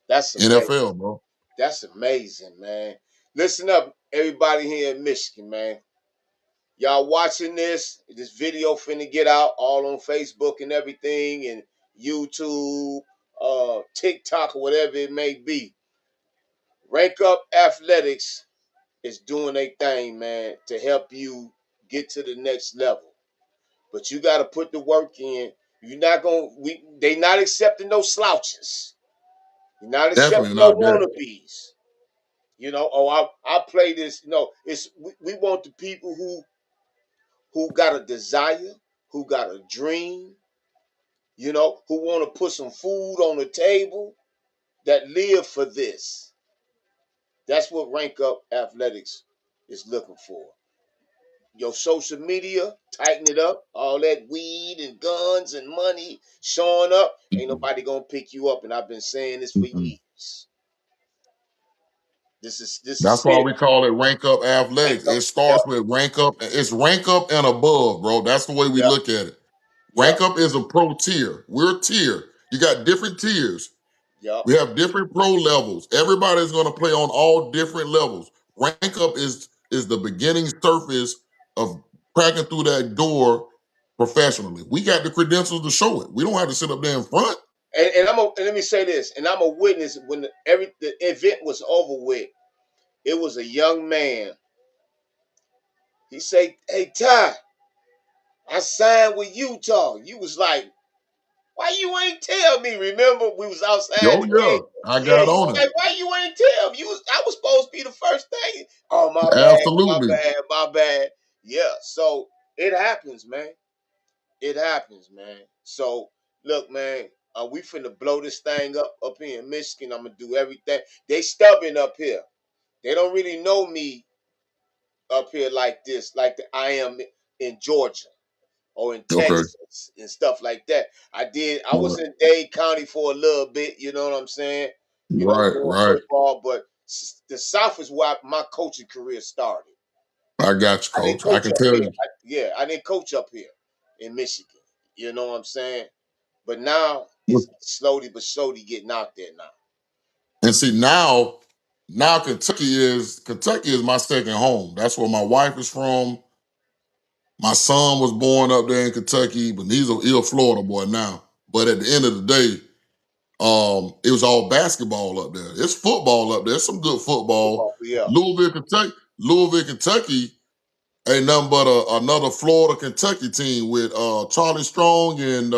That's amazing. NFL, bro. That's amazing, man. Listen up, everybody here in Michigan, man. Y'all watching this video finna get out all on Facebook and everything, and YouTube, TikTok, or whatever it may be. Rank Up Athletics is doing a thing, man, to help you get to the next level. But you got to put the work in. You're not gonna. They not accepting no slouches. You're not Definitely accepting no not that. wannabes. Oh, I play this. It's we want the people who got a desire, who got a dream, who want to put some food on the table, that live for this. That's what Rank Up Athletics is looking for. Your social media, tighten it up. All that weed and guns and money showing up, ain't nobody gonna pick you up. And I've been saying this for Mm-mm. years. This is That's why it. we call it rank up Rank athletics. up. It Yep. starts with rank up. It's rank up and above, bro. That's the way we Yep. look at it. Yep. Rank up is a pro tier. We're a tier. You got different tiers. Yep. We have different pro levels. Everybody's going to play on all different levels. Rank up is the beginning surface of cracking through that door professionally. We got the credentials to show it. We don't have to sit up there in front. And let me say this, and I'm a witness when the event was over with. It was a young man. He said, "Hey Ty, I signed with Utah." You was like, "Why you ain't tell me?" Remember, we was outside Oh the game. yeah, I Yeah, got you was on it. like, "Why you ain't tell me?" I was supposed to be the first thing. Oh, my bad, my Absolutely. bad, my bad. Yeah, so it happens, man. It happens, man. So look, man, we finna blow this thing up here in Michigan. I'm gonna do everything. They stubborn up here. They don't really know me up here like this, like I am in Georgia or in Okay. Texas and stuff like that. I was Right. in Dade County for a little bit, you know what I'm saying? Right. Doing Right. football, but the South is where my coaching career started. I got you, I didn't coach. I coach can up tell here. you. I didn't coach up here in Michigan. You know what I'm saying? But now Look, it's slowly but surely getting out there now. and see now Kentucky is my second home. That's where my wife is from. My son was born up there in Kentucky, but he's a Florida boy now. But at the end of the day, it was all basketball up there. It's football up there. It's some good football. Football, yeah, Louisville, Kentucky ain't nothing but another Florida Kentucky team with Charlie Strong and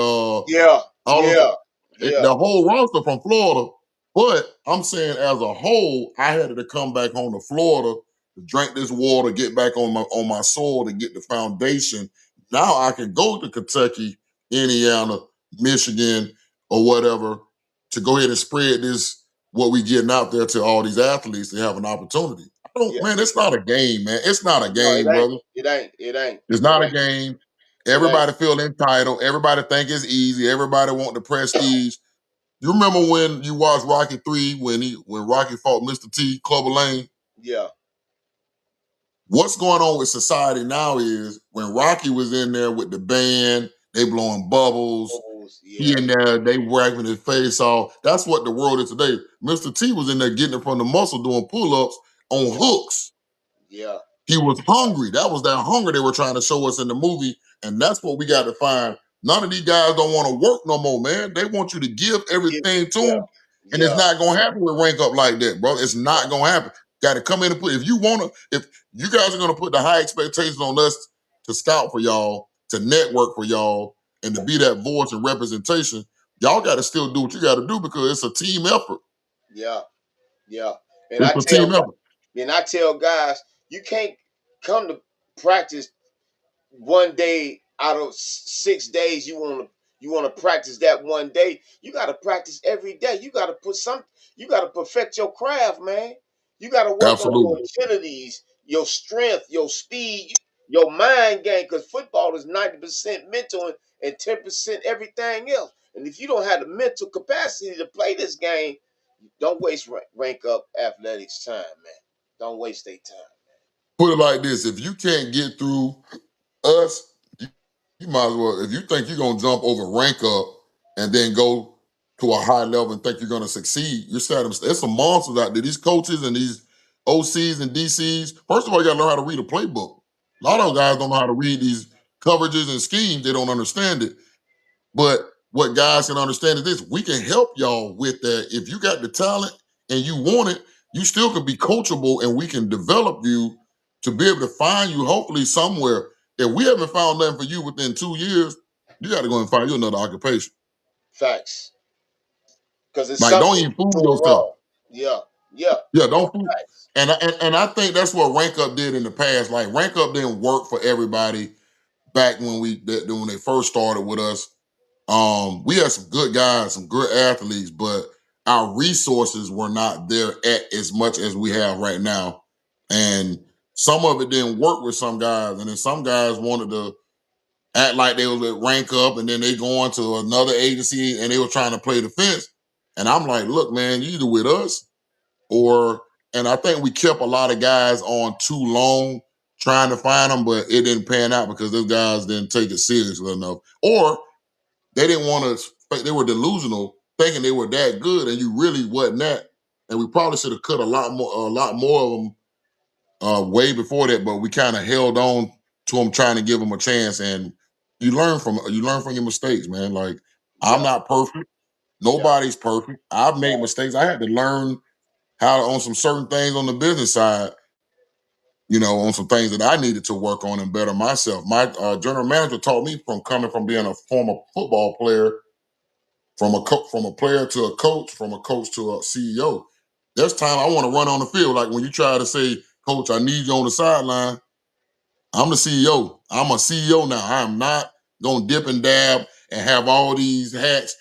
yeah, all of yeah, yeah, the whole roster from Florida. But I'm saying as a whole, I had to come back home to Florida to drink this water, get back on my soil to get the foundation. Now I can go to Kentucky, Indiana, Michigan, or whatever to go ahead and spread this what we getting out there to all these athletes to have an opportunity. I don't, yeah. man, it's not a game, man. It's not a No, it game, ain't. brother. It ain't. It ain't. It's It not a ain't. game. It ain't. Everybody feel entitled. Everybody think it's easy. Everybody want the prestige. You remember when you watched Rocky 3 when Rocky fought Mr. T, Clubber Lane? Yeah. What's going on with society now is when Rocky was in there with the band, they blowing bubbles. Bulls, He yeah. in there, they wiping his face off. That's what the world is today. Mr. T was in there getting it from the muscle doing pull-ups on Yeah. hooks. Yeah. He was hungry. That was that hunger they were trying to show us in the movie. And that's what we got to find. None of these guys don't want to work no more, man. They want you to give Yeah. everything to Yeah. them. And it's Yeah. not going to happen with rank up like that, bro. It's not going to happen. Got to come in and put, if you want to, if you guys are going to put the high expectations on us to scout for y'all, to network for y'all, and to be that voice and representation, y'all got to still do what you got to do because it's a team effort. Yeah. Yeah. And It's I a tell team effort. and I tell guys, you can't come to practice one day out of 6 days. You want to practice that one day. You got to practice every day. You got to perfect your craft, man. You got to work on your Absolutely. agilities, your strength, your speed, your mind game, because football is 90% mental and 10% everything else. And if you don't have the mental capacity to play this game, don't waste Rank Up Athletics time, man. Don't waste their time. Put it like this: if you can't get through us, you might as well. If you think you're gonna jump over rank up and then go to a high level and think you're going to succeed, you're setting. There's some monsters out there. These coaches and these OCs and DCs. First of all, you got to learn how to read a playbook. A lot of those guys don't know how to read these coverages and schemes. They don't understand it. But what guys can understand is this: we can help y'all with that. If you got the talent and you want it, you still can be coachable, and we can develop you to be able to find you hopefully somewhere. If we haven't found nothing for you within 2 years, you got to go and find you another occupation. Facts. Because it's Like, don't something even fool doing yourself. wrong. Yeah. Yeah. Yeah, don't fool. Facts. And I think that's what Rank Up did in the past. Like, Rank Up didn't work for everybody back when when they first started with us. We had some good guys, some good athletes, but our resources were not there at as much as we have right now. And some of it didn't work with some guys, and then some guys wanted to act like they was at Rank Up, and then they go on to another agency and they were trying to play defense. And I'm like, look, man, you either with us or. And I think we kept a lot of guys on too long trying to find them, but it didn't pan out because those guys didn't take it seriously enough, or they didn't want to. They were delusional, thinking they were that good, and you really wasn't that. And we probably should have cut a lot more of them way before that. But we kind of held on to them, trying to give them a chance. And you learn from your mistakes, man. Like, I'm Yeah. not perfect. Yeah. Nobody's perfect. I've made Right. mistakes. I had to learn how to, on some certain things on the business side. On some things that I needed to work on and better myself. My general manager taught me from coming from being a former football player, from a player to a coach, from a coach to a CEO. There's time I want to run on the field. Like when you try to say, Coach, I need you on the sideline. I'm the CEO. I'm a CEO now. I'm not gonna dip and dab and have all these hats.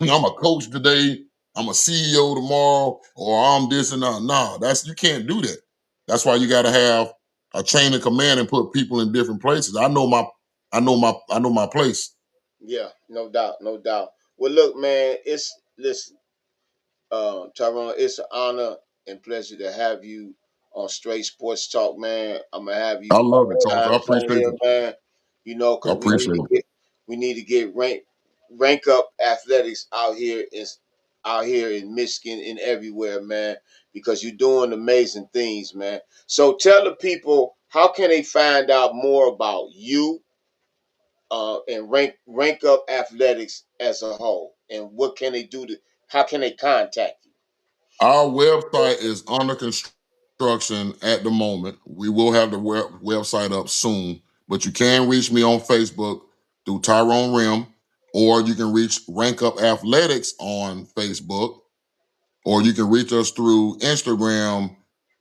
I'm a coach today. I'm a CEO tomorrow, or I'm this and that. No, you can't do that. That's why you got to have a chain of command and put people in different places. I know my place. Yeah. No doubt. No doubt. Well, look, man. Listen. Tyrone, it's an honor and pleasure to have you on Straight Sports Talk, man. I'm gonna have I you love it, Coach. I times on appreciate here, it. man. I Because appreciate it. we need to get rank up athletics out here in Michigan and everywhere, man. Because you're doing amazing things, man. So tell the people how can they find out more about you and rank up athletics as a whole, and what can they do to how can they contact you? Our website is under construction at the moment. We will have the website up soon, but you can reach me on Facebook through Tyrone Rim, or you can reach Rank Up Athletics on Facebook, or you can reach us through Instagram,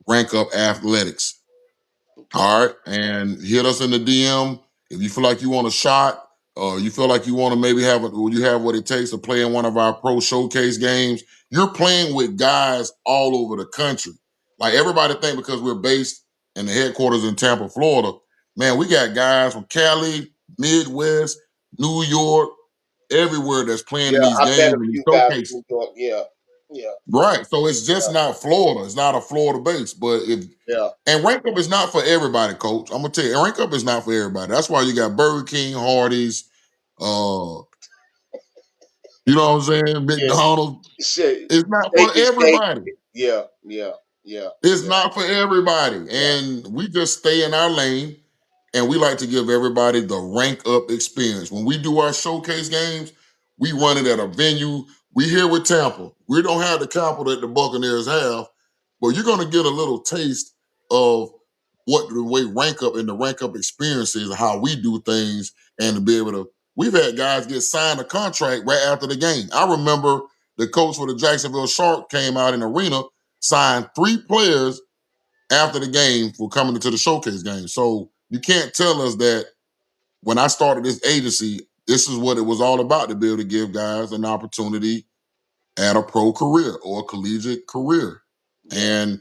Rank Up Athletics. Okay. All right. And hit us in the DM. If you feel like you want a shot, or you feel like you want to maybe you have what it takes to play in one of our pro showcase games, you're playing with guys all over the country. Like everybody think because we're based in the headquarters in Tampa, Florida, man, we got guys from Cali, Midwest, New York, everywhere that's playing Yeah, in these I met games a and these few guys from showcases. New York. Yeah, yeah, Right. So it's just not Florida. It's not a Florida base. But if yeah, and rank up is not for everybody, Coach. I'm gonna tell you, rank up is not for everybody. That's why you got Burger King, Hardee's, you know what I'm saying, yeah. McDonald's. Shit, It's not for steak. everybody. Yeah, yeah, yeah, It's yeah, not for everybody. yeah, And we just stay in our lane, and we like to give everybody the rank up experience. When we do our showcase games, we run it at a venue. We here with Tampa. We don't have the capital that the Buccaneers have, but you're gonna get a little taste of what the way rank up and the rank up experience is, how we do things, and to be able to. We've had guys get signed a contract right after the game. I remember the coach for the Jacksonville Sharks came out in the arena, signed 3 players after the game for coming into the showcase game. So you can't tell us that when I started this agency, this is what it was all about, to be able to give guys an opportunity at a pro career or a collegiate career. yeah, And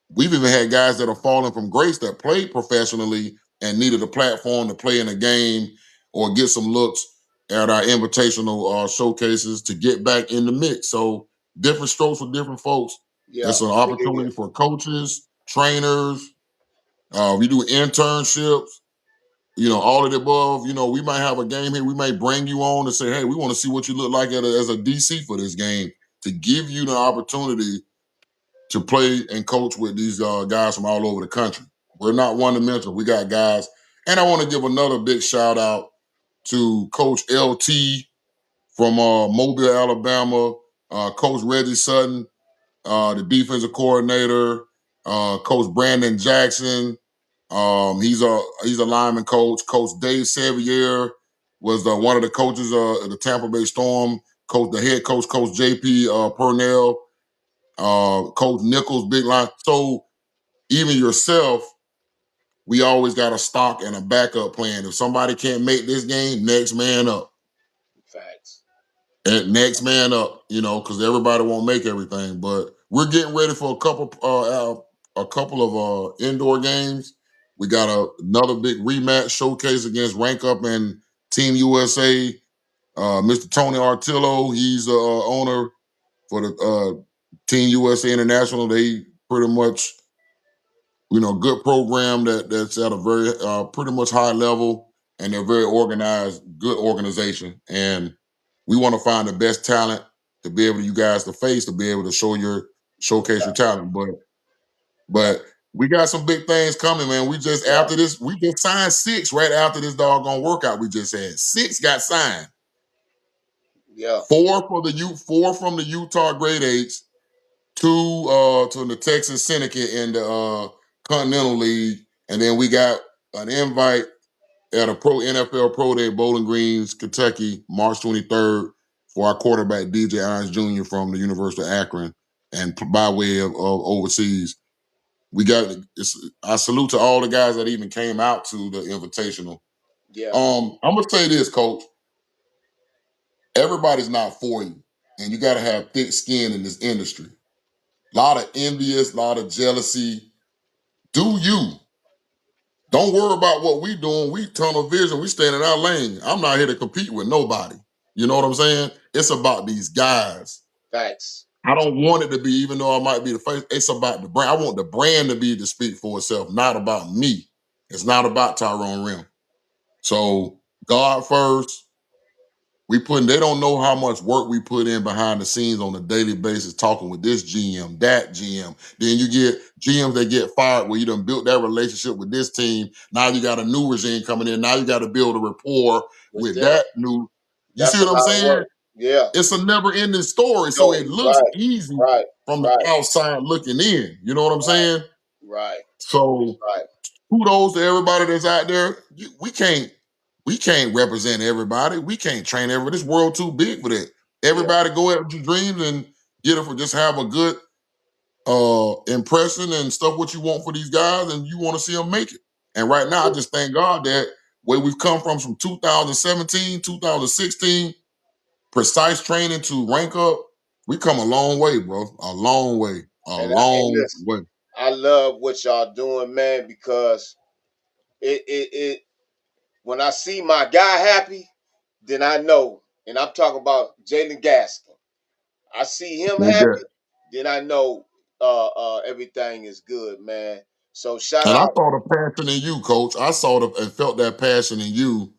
we've even had guys that are falling from grace that played professionally and needed a platform to play in a game or get some looks at our invitational showcases to get back in the mix. So different strokes for different folks. yeah. It's an Yeah, yeah, opportunity for coaches, trainers. We do internships. all of the above. We might have a game here. We may bring you on and say, hey, we want to see what you look like as a DC for this game to give you the opportunity to play and coach with these guys from all over the country. We're not one-dimensional. We got guys. And I want to give another big shout out to Coach LT from Mobile, Alabama, Coach Reggie Sutton, the defensive coordinator, Coach Brandon Jackson. He's a lineman coach. Coach Dave Sevier was one of the coaches of the Tampa Bay Storm. The head coach, Coach JP Purnell, Coach Nichols, big line. So even yourself, we always got a stock and a backup plan. If somebody can't make this game, next man up. Facts. And next man up, because everybody won't make everything. But we're getting ready for a couple of indoor games. We got another big rematch showcase against Rank Up and Team USA. Mr. Tony Artillo, he's the owner for the Team USA International. They pretty much, good program that's at a very pretty much high level, and they're very organized, good organization. And we want to find the best talent to be able to you guys to face to be able to showcase your talent. But we got some big things coming, man. We just after this, we just signed 6 right after this doggone workout we just had. 6 got signed. Yeah. 4 from the Utah grade 8s, 2 to the Texas Syndicate in the Continental League, and then we got an invite at a NFL Pro Day, Bowling Greens, Kentucky, March 23rd, for our quarterback DJ Irons Jr. from the University of Akron, and by way of overseas. I salute to all the guys that even came out to the invitational. Yeah. I'm gonna say this, Coach. Everybody's not for you, and you got to have thick skin in this industry. A lot of envious, a lot of jealousy. Do you? Don't worry about what we doing. We tunnel vision. We staying in our lane. I'm not here to compete with nobody. You know what I'm saying? It's about these guys. Facts. I don't want it to be, even though I might be the face, it's about the brand. I want the brand to speak for itself, not about me. It's not about Tyrone Rim. So God first. They don't know how much work we put in behind the scenes on a daily basis, talking with this GM, that GM. Then you get GMs that get fired where you done built that relationship with this team. Now you got a new regime coming in. Now you got to build a rapport with that new. You That's see what I'm how it saying? works. Yeah. It's a never-ending story. So No, it looks right, easy right, from the right, outside looking in. You know what I'm saying? right, So right. kudos to everybody that's out there. We can't represent everybody. We can't train everybody. This world too big for that. Everybody go out with your dreams and get it for just have a good impression and stuff what you want for these guys, and you want to see them make it. And right now, I just thank God that where we've come from 2017, 2016, precise training to rank up, we come a long way, bro. A long way. A And long listen, way. I love what y'all doing, man, because it when I see my guy happy, then I know, and I'm talking about Jalen Gaskin. I see him No happy, doubt. then I know everything is good, man. So shout And I out. saw the passion in you, Coach. I saw and felt that passion in you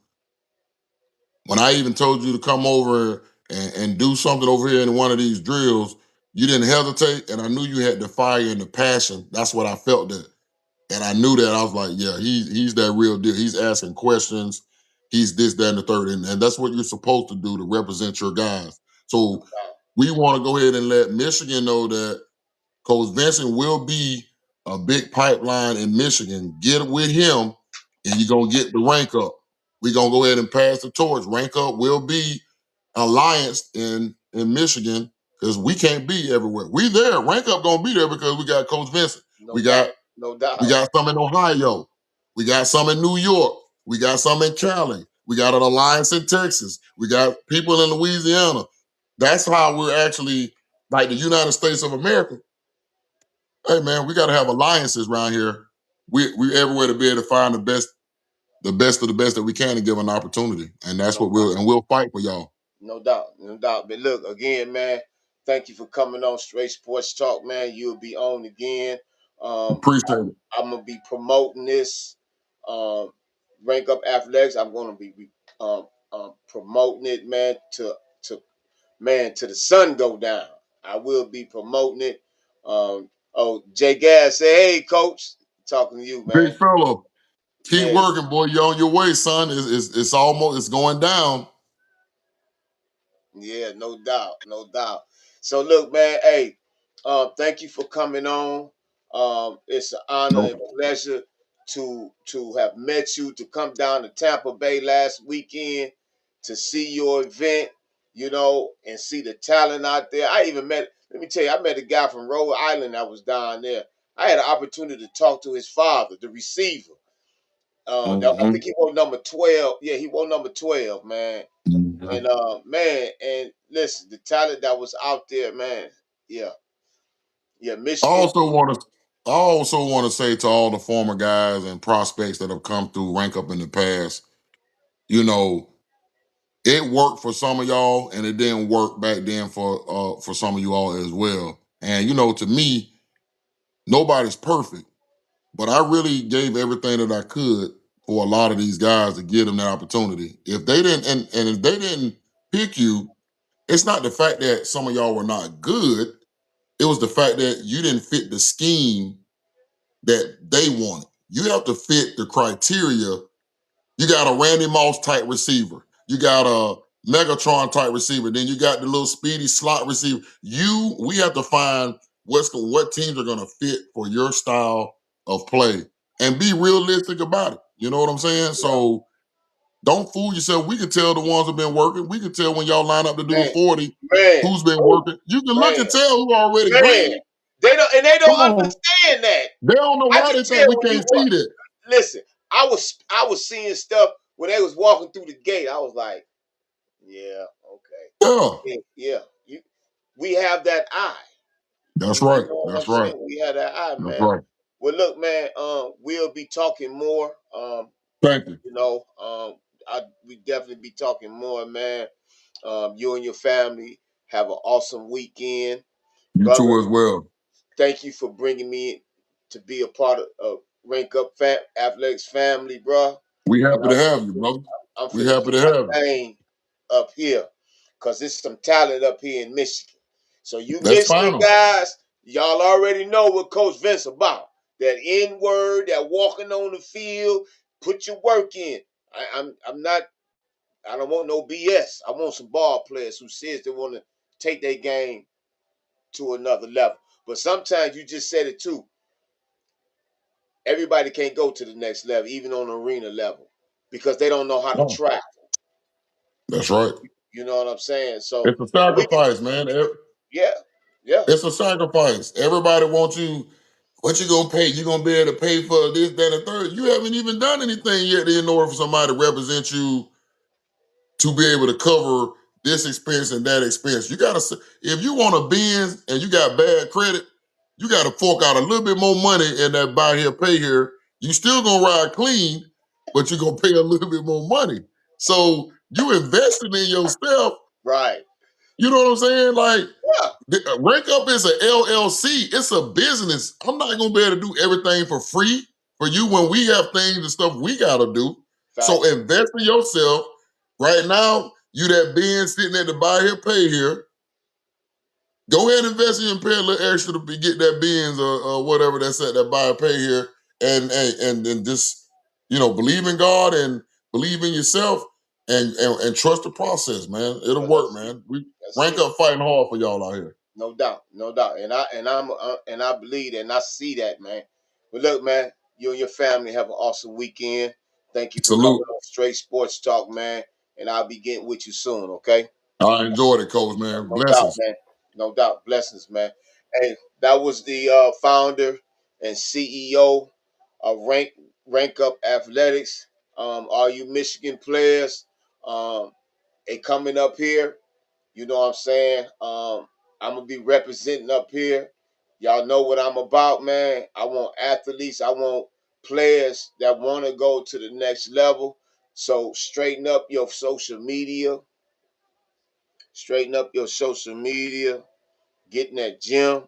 when I even told you to come over and do something over here in one of these drills. You didn't hesitate, and I knew you had the fire and the passion. That's what I felt that. And I knew that. I was like, yeah, he's that real deal. He's asking questions. He's this, that, and the third. And that's what you're supposed to do to represent your guys. So we want to go ahead and let Michigan know that Coach Vincent will be a big pipeline in Michigan. Get with him, and you're going to get the rank up. We're going to go ahead and pass the torch. Rank up will be alliance in Michigan because we can't be everywhere. We there. Rank up going to be there because we got Coach Vincent. No We doubt. got No we doubt. got some in Ohio. We got some in New York. We got some in Cali. We got an alliance in Texas. We got people in Louisiana. That's how we're actually like the United States of America. Hey man, we got to have alliances around here. We everywhere to be able to find the best of the best that we can and give an opportunity. And that's what we'll fight for y'all. No doubt, no doubt. But look, again, man, thank you for coming on Straight Sports Talk, man. You'll be on again. Appreciate it. I'm gonna be promoting this. Um, Rank Up Athletics. I'm going to be promoting it, man, to to the sun go down. I will be promoting it. Oh, Jay Gas say, "Hey, coach, talking to you, Big man." fella, keep Yeah, working, boy. You're on your way, son. It's almost it's going down. yeah, no doubt, no doubt. So look, man, hey, thank you for coming on. It's an honor Nope. and pleasure to have met you, to come down to Tampa Bay last weekend to see your event, and see the talent out there. I even met, let me tell you, I met a guy from Rhode Island that was down there. I had an opportunity to talk to his father, the receiver. I Mm-hmm. think he wore number 12. Yeah, he wore number 12, man. Mm-hmm. And man, and listen, the talent that was out there, man. Yeah, yeah, I Michigan. also want to. I also want to say to all the former guys and prospects that have come through Rank Up in the past, you know, it worked for some of y'all, and it didn't work back then for some of you all as well. And to me, nobody's perfect, but I really gave everything that I could for a lot of these guys to give them that opportunity. If they didn't, and if they didn't pick you, it's not the fact that some of y'all were not good. It was the fact that you didn't fit the scheme that they wanted. You have to fit the criteria. You got a Randy Moss type receiver. You got a Megatron type receiver. Then you got the little speedy slot receiver. We have to find what teams are going to fit for your style of play and be realistic about it. You know what I'm saying? Yeah, So don't fool yourself. We can tell the ones that have been working. We can tell when y'all line up to do the man, 40 man, who's been oh, working. You can look man, and tell who already man. green. They Come don't on. understand that. They don't know I why can they tell think we when you can't walk. see that. Listen, I was seeing stuff when they was walking through the gate. I was like, yeah, Yeah. okay, yeah. We have that eye. That's You right. know what I'm That's right. saying? We have that eye, That's man. right. Well, look, man. We'll be talking more. Thank you. You know, we definitely be talking more, man. You and your family have an awesome weekend, You brother. too as well. Thank you for bringing me to be a part of Rank Up Athletics family, bro. We And happy to have you, brother. I'm We finna happy get to have you. my name up here because there's some talent up here in Michigan. So you That's Michigan final. guys, y'all already know what Coach Vince about. That N word, that walking on the field, put your work in. I'm not. I don't want no BS. I want some ball players who says they want to take their game to another level. But sometimes you just said it too. Everybody can't go to the next level, even on the arena level, because they don't know how to Oh, track. that's right. You know what I'm saying? So It's a we can, sacrifice, man. yeah, yeah, It's a sacrifice. Everybody wants you. What you gonna pay? You gonna be able to pay for this, that, and third? You haven't even done anything yet in order for somebody to represent you to be able to cover this expense and that expense. You gotta, if you want a Benz and you got bad credit, you gotta fork out a little bit more money in that buy here, pay here. You still gonna ride clean, but you're gonna pay a little bit more money. So you investing in yourself. right, You know what I'm saying? Like yeah, Rank Up is a LLC. It's a business. I'm not gonna be able to do everything for free for you when we have things and stuff we gotta do. So facts, invest in yourself. Right now, you that being sitting at the buy here, pay here. Go ahead and invest in and pay a little extra to get that beans or whatever that's at that buy or pay here, and just believe in God and believe in yourself and trust the process, man. It'll well, work, man. We that's Rank it. Up fighting hard for y'all out here. No doubt, no doubt. And I believe that, and I see that, man. But look, man, you and your family have an awesome weekend. Thank you for coming Salute. on Straight Sports Talk, man. And I'll be getting with you soon, okay? I enjoyed it, Coach, man. No doubt, Blessings. man. No doubt. Blessings, man. Hey, that was the founder and CEO of Rank Up Athletics. All you Michigan players, they coming up here. You know what I'm saying? I'm gonna be representing up here. Y'all know what I'm about, man. I want athletes. I want players that want to go to the next level. So straighten up your social media. Straighten up your social media. Get in that gym.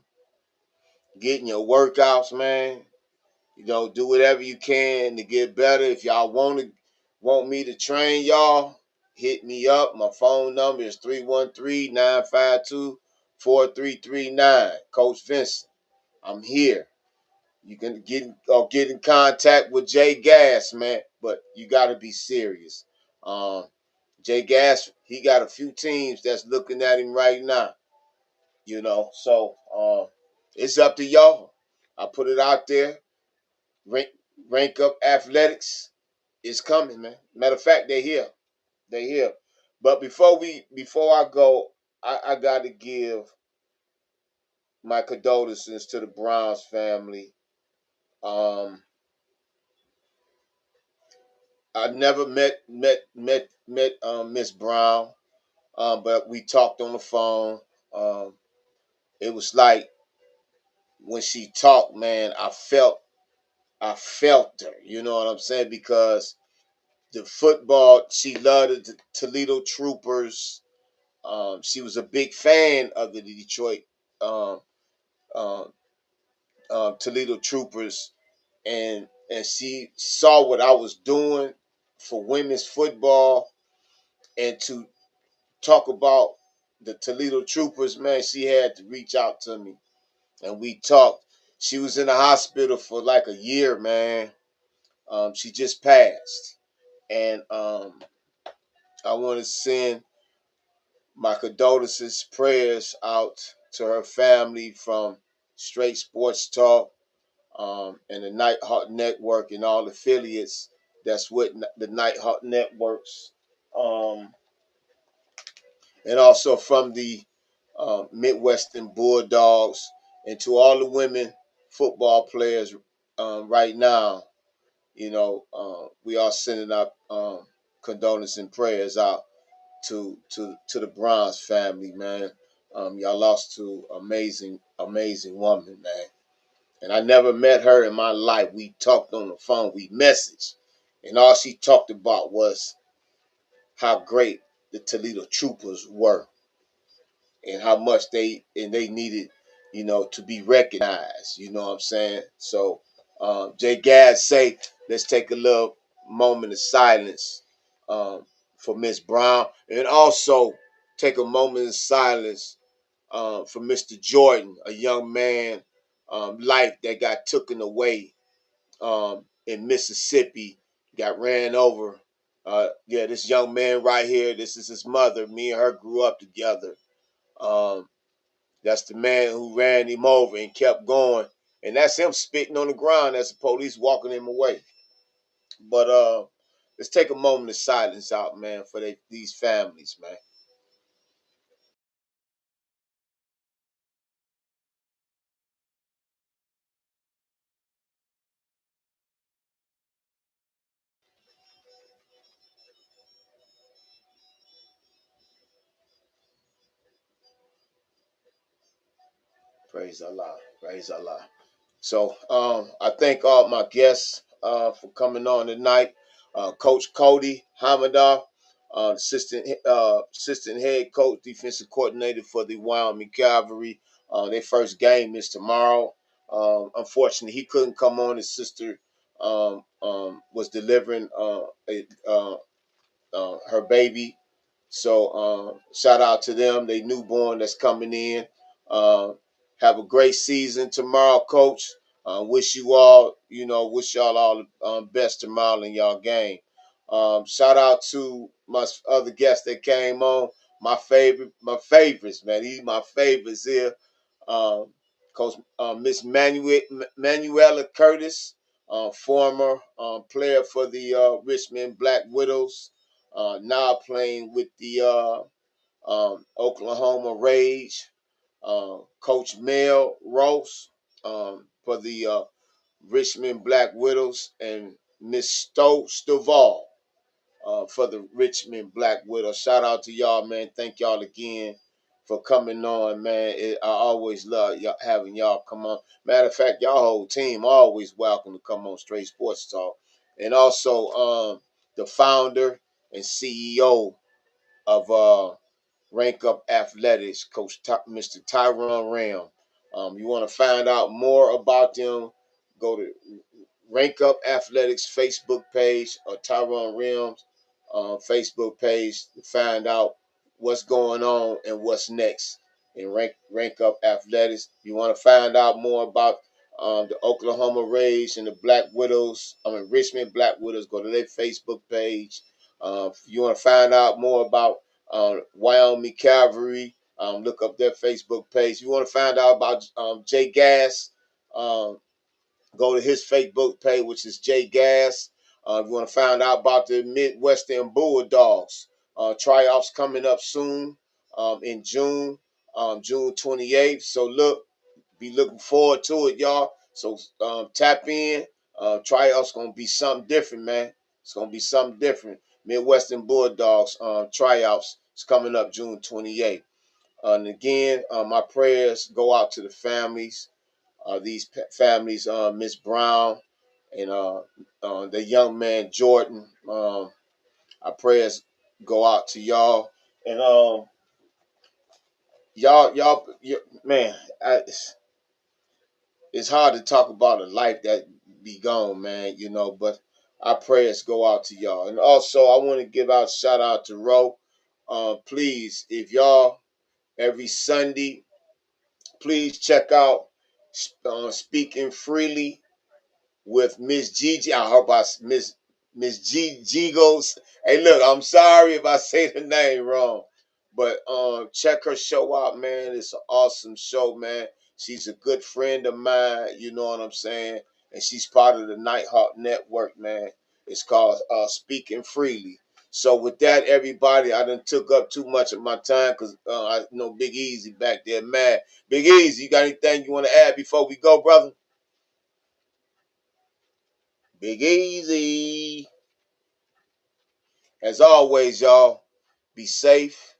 Getting your workouts, man. Do whatever you can to get better. If y'all want to want me to train y'all, hit me up. My phone number is 313-952-4339. Coach Vincent, I'm here. You can get in contact with Jay Gas, man, but you got to be serious. Um, Jay Gas, he got a few teams that's looking at him right now. So it's up to y'all. I put it out there. Rank, rank up athletics is coming, man. Matter of fact, they're here. They're here. But before I go, I got to give my condolences to the Browns family. Um, I never met Miss Brown, but we talked on the phone. Um, it was like when she talked, man, I felt her. You know what I'm saying? Because the football, she loved the Toledo Troopers. She was a big fan of the Detroit um, um, Toledo Troopers, and she saw what I was doing for women's football, and to talk about the Toledo Troopers, man, she had to reach out to me, and we talked. She was in the hospital for like a year, man. She just passed, and I want to send my condolences, prayers out to her family from Straight Sports Talk, and the Nighthawk Network and all affiliates that's with the Nighthawk Networks, um, and also from the Midwestern Bulldogs, and to all the women football players right now. We are sending out condolences and prayers out to the Browns family, man. Y'all lost to amazing woman, man. And I never met her in my life. We talked on the phone, we messaged, and all she talked about was how great the Toledo Troopers were, and how much they needed, to be recognized. You know what I'm saying? So, Jay Gadd say, let's take a little moment of silence for Miss Brown, and also take a moment of silence for Mr. Jordan, a young man, life that got taken away in Mississippi, got ran over. Yeah, this young man right here, this is his mother. Me and her grew up together. Um, that's the man who ran him over and kept going. And that's him spitting on the ground as the police walking him away. But let's take a moment of silence out, man, for these families, man. Praise Allah. Praise Allah. So I thank all my guests for coming on tonight. Coach Cody Hamadar, assistant head coach, defensive coordinator for the Wyoming Cavalry. Their first game is tomorrow. Unfortunately, he couldn't come on. His sister was delivering her baby. So shout out to them, they newborn that's coming in. Uh, have a great season tomorrow, Coach. Wish y'all all best tomorrow in y'all game. Shout out to my other guests that came on. My favorites, man. These my favorites here. Um, Coach Miss Manuela Curtis, former player for the Richmond Black Widows, now playing with the Oklahoma Rage. Coach Mel Ross for the Richmond Black Widows, and Miss Stovall for the Richmond Black Widows. Shout out to y'all, man. Thank y'all again for coming on, man. I always love having y'all come on. Matter of fact, y'all whole team always welcome to come on Straight Sports Talk. And also the founder and CEO of Rank Up Athletics, Mr. Tyron Ram. You want to find out more about them, go to Rank Up Athletics Facebook page or Tyrone Rims Facebook page to find out what's going on and what's next in Rank Up Athletics. If you want to find out more about the Oklahoma Rays and the Black Widows, Richmond Black Widows, go to their Facebook page. If you want to find out more about Wyoming Cavalry, look up their Facebook page. If you want to find out about Jay Gas, go to his Facebook page, which is Jay Gas. If you want to find out about the Midwestern Bulldogs, tryouts coming up soon in June, June 28th. So be looking forward to it, y'all. So tap in. Tryouts gonna be something different, man. It's gonna be something different. Midwestern Bulldogs tryouts is coming up June 28th. And again, my prayers go out to the families. These families, Miss Brown and the young man Jordan. Our prayers go out to y'all. And y'all, man, it's hard to talk about a life that be gone, man. But our prayers go out to y'all. And also, I want to give out shout out to Ro. Please, if y'all every Sunday, please check out Speaking Freely with Miss Gigi. I hope I Miss G goes. Hey, look, I'm sorry if I say the name wrong, but check her show out, man. It's an awesome show, man. She's a good friend of mine. You know what I'm saying? And she's part of the Nighthawk Network, man. It's called Speaking Freely. So with that, everybody, I done took up too much of my time because I know Big Easy back there mad. Big Easy, you got anything you want to add before we go, brother? Big Easy. As always, y'all, be safe.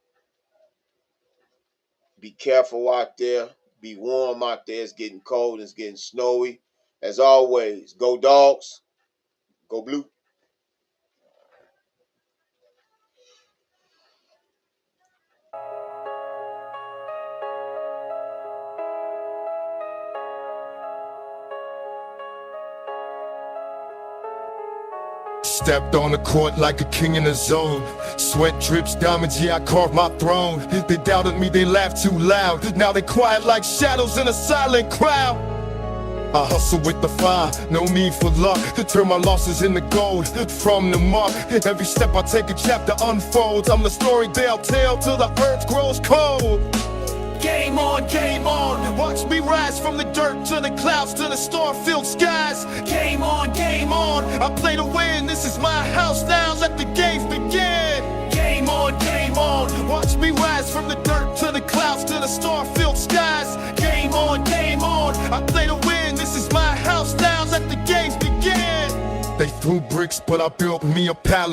Be careful out there. Be warm out there. It's getting cold. It's getting snowy. As always, go Dogs. Go Blue. Stepped on the court like a king in the zone. Sweat drips, diamonds, yeah, I carved my throne. They doubted me, they laughed too loud. Now they quiet like shadows in a silent crowd. I hustle with the fire, no need for luck. To turn my losses into gold from the muck. Every step I take, a chapter unfolds. I'm the story they'll tell till the earth grows cold. Game on, watch me rise from the dirt to the clouds to the star-filled skies. Game on, I play to win, this is my house now, let the games begin. Game on, watch me rise from the dirt to the clouds to the star-filled skies. Game on, I play to win, this is my house now, let the games begin. They threw bricks, but I built me a palace.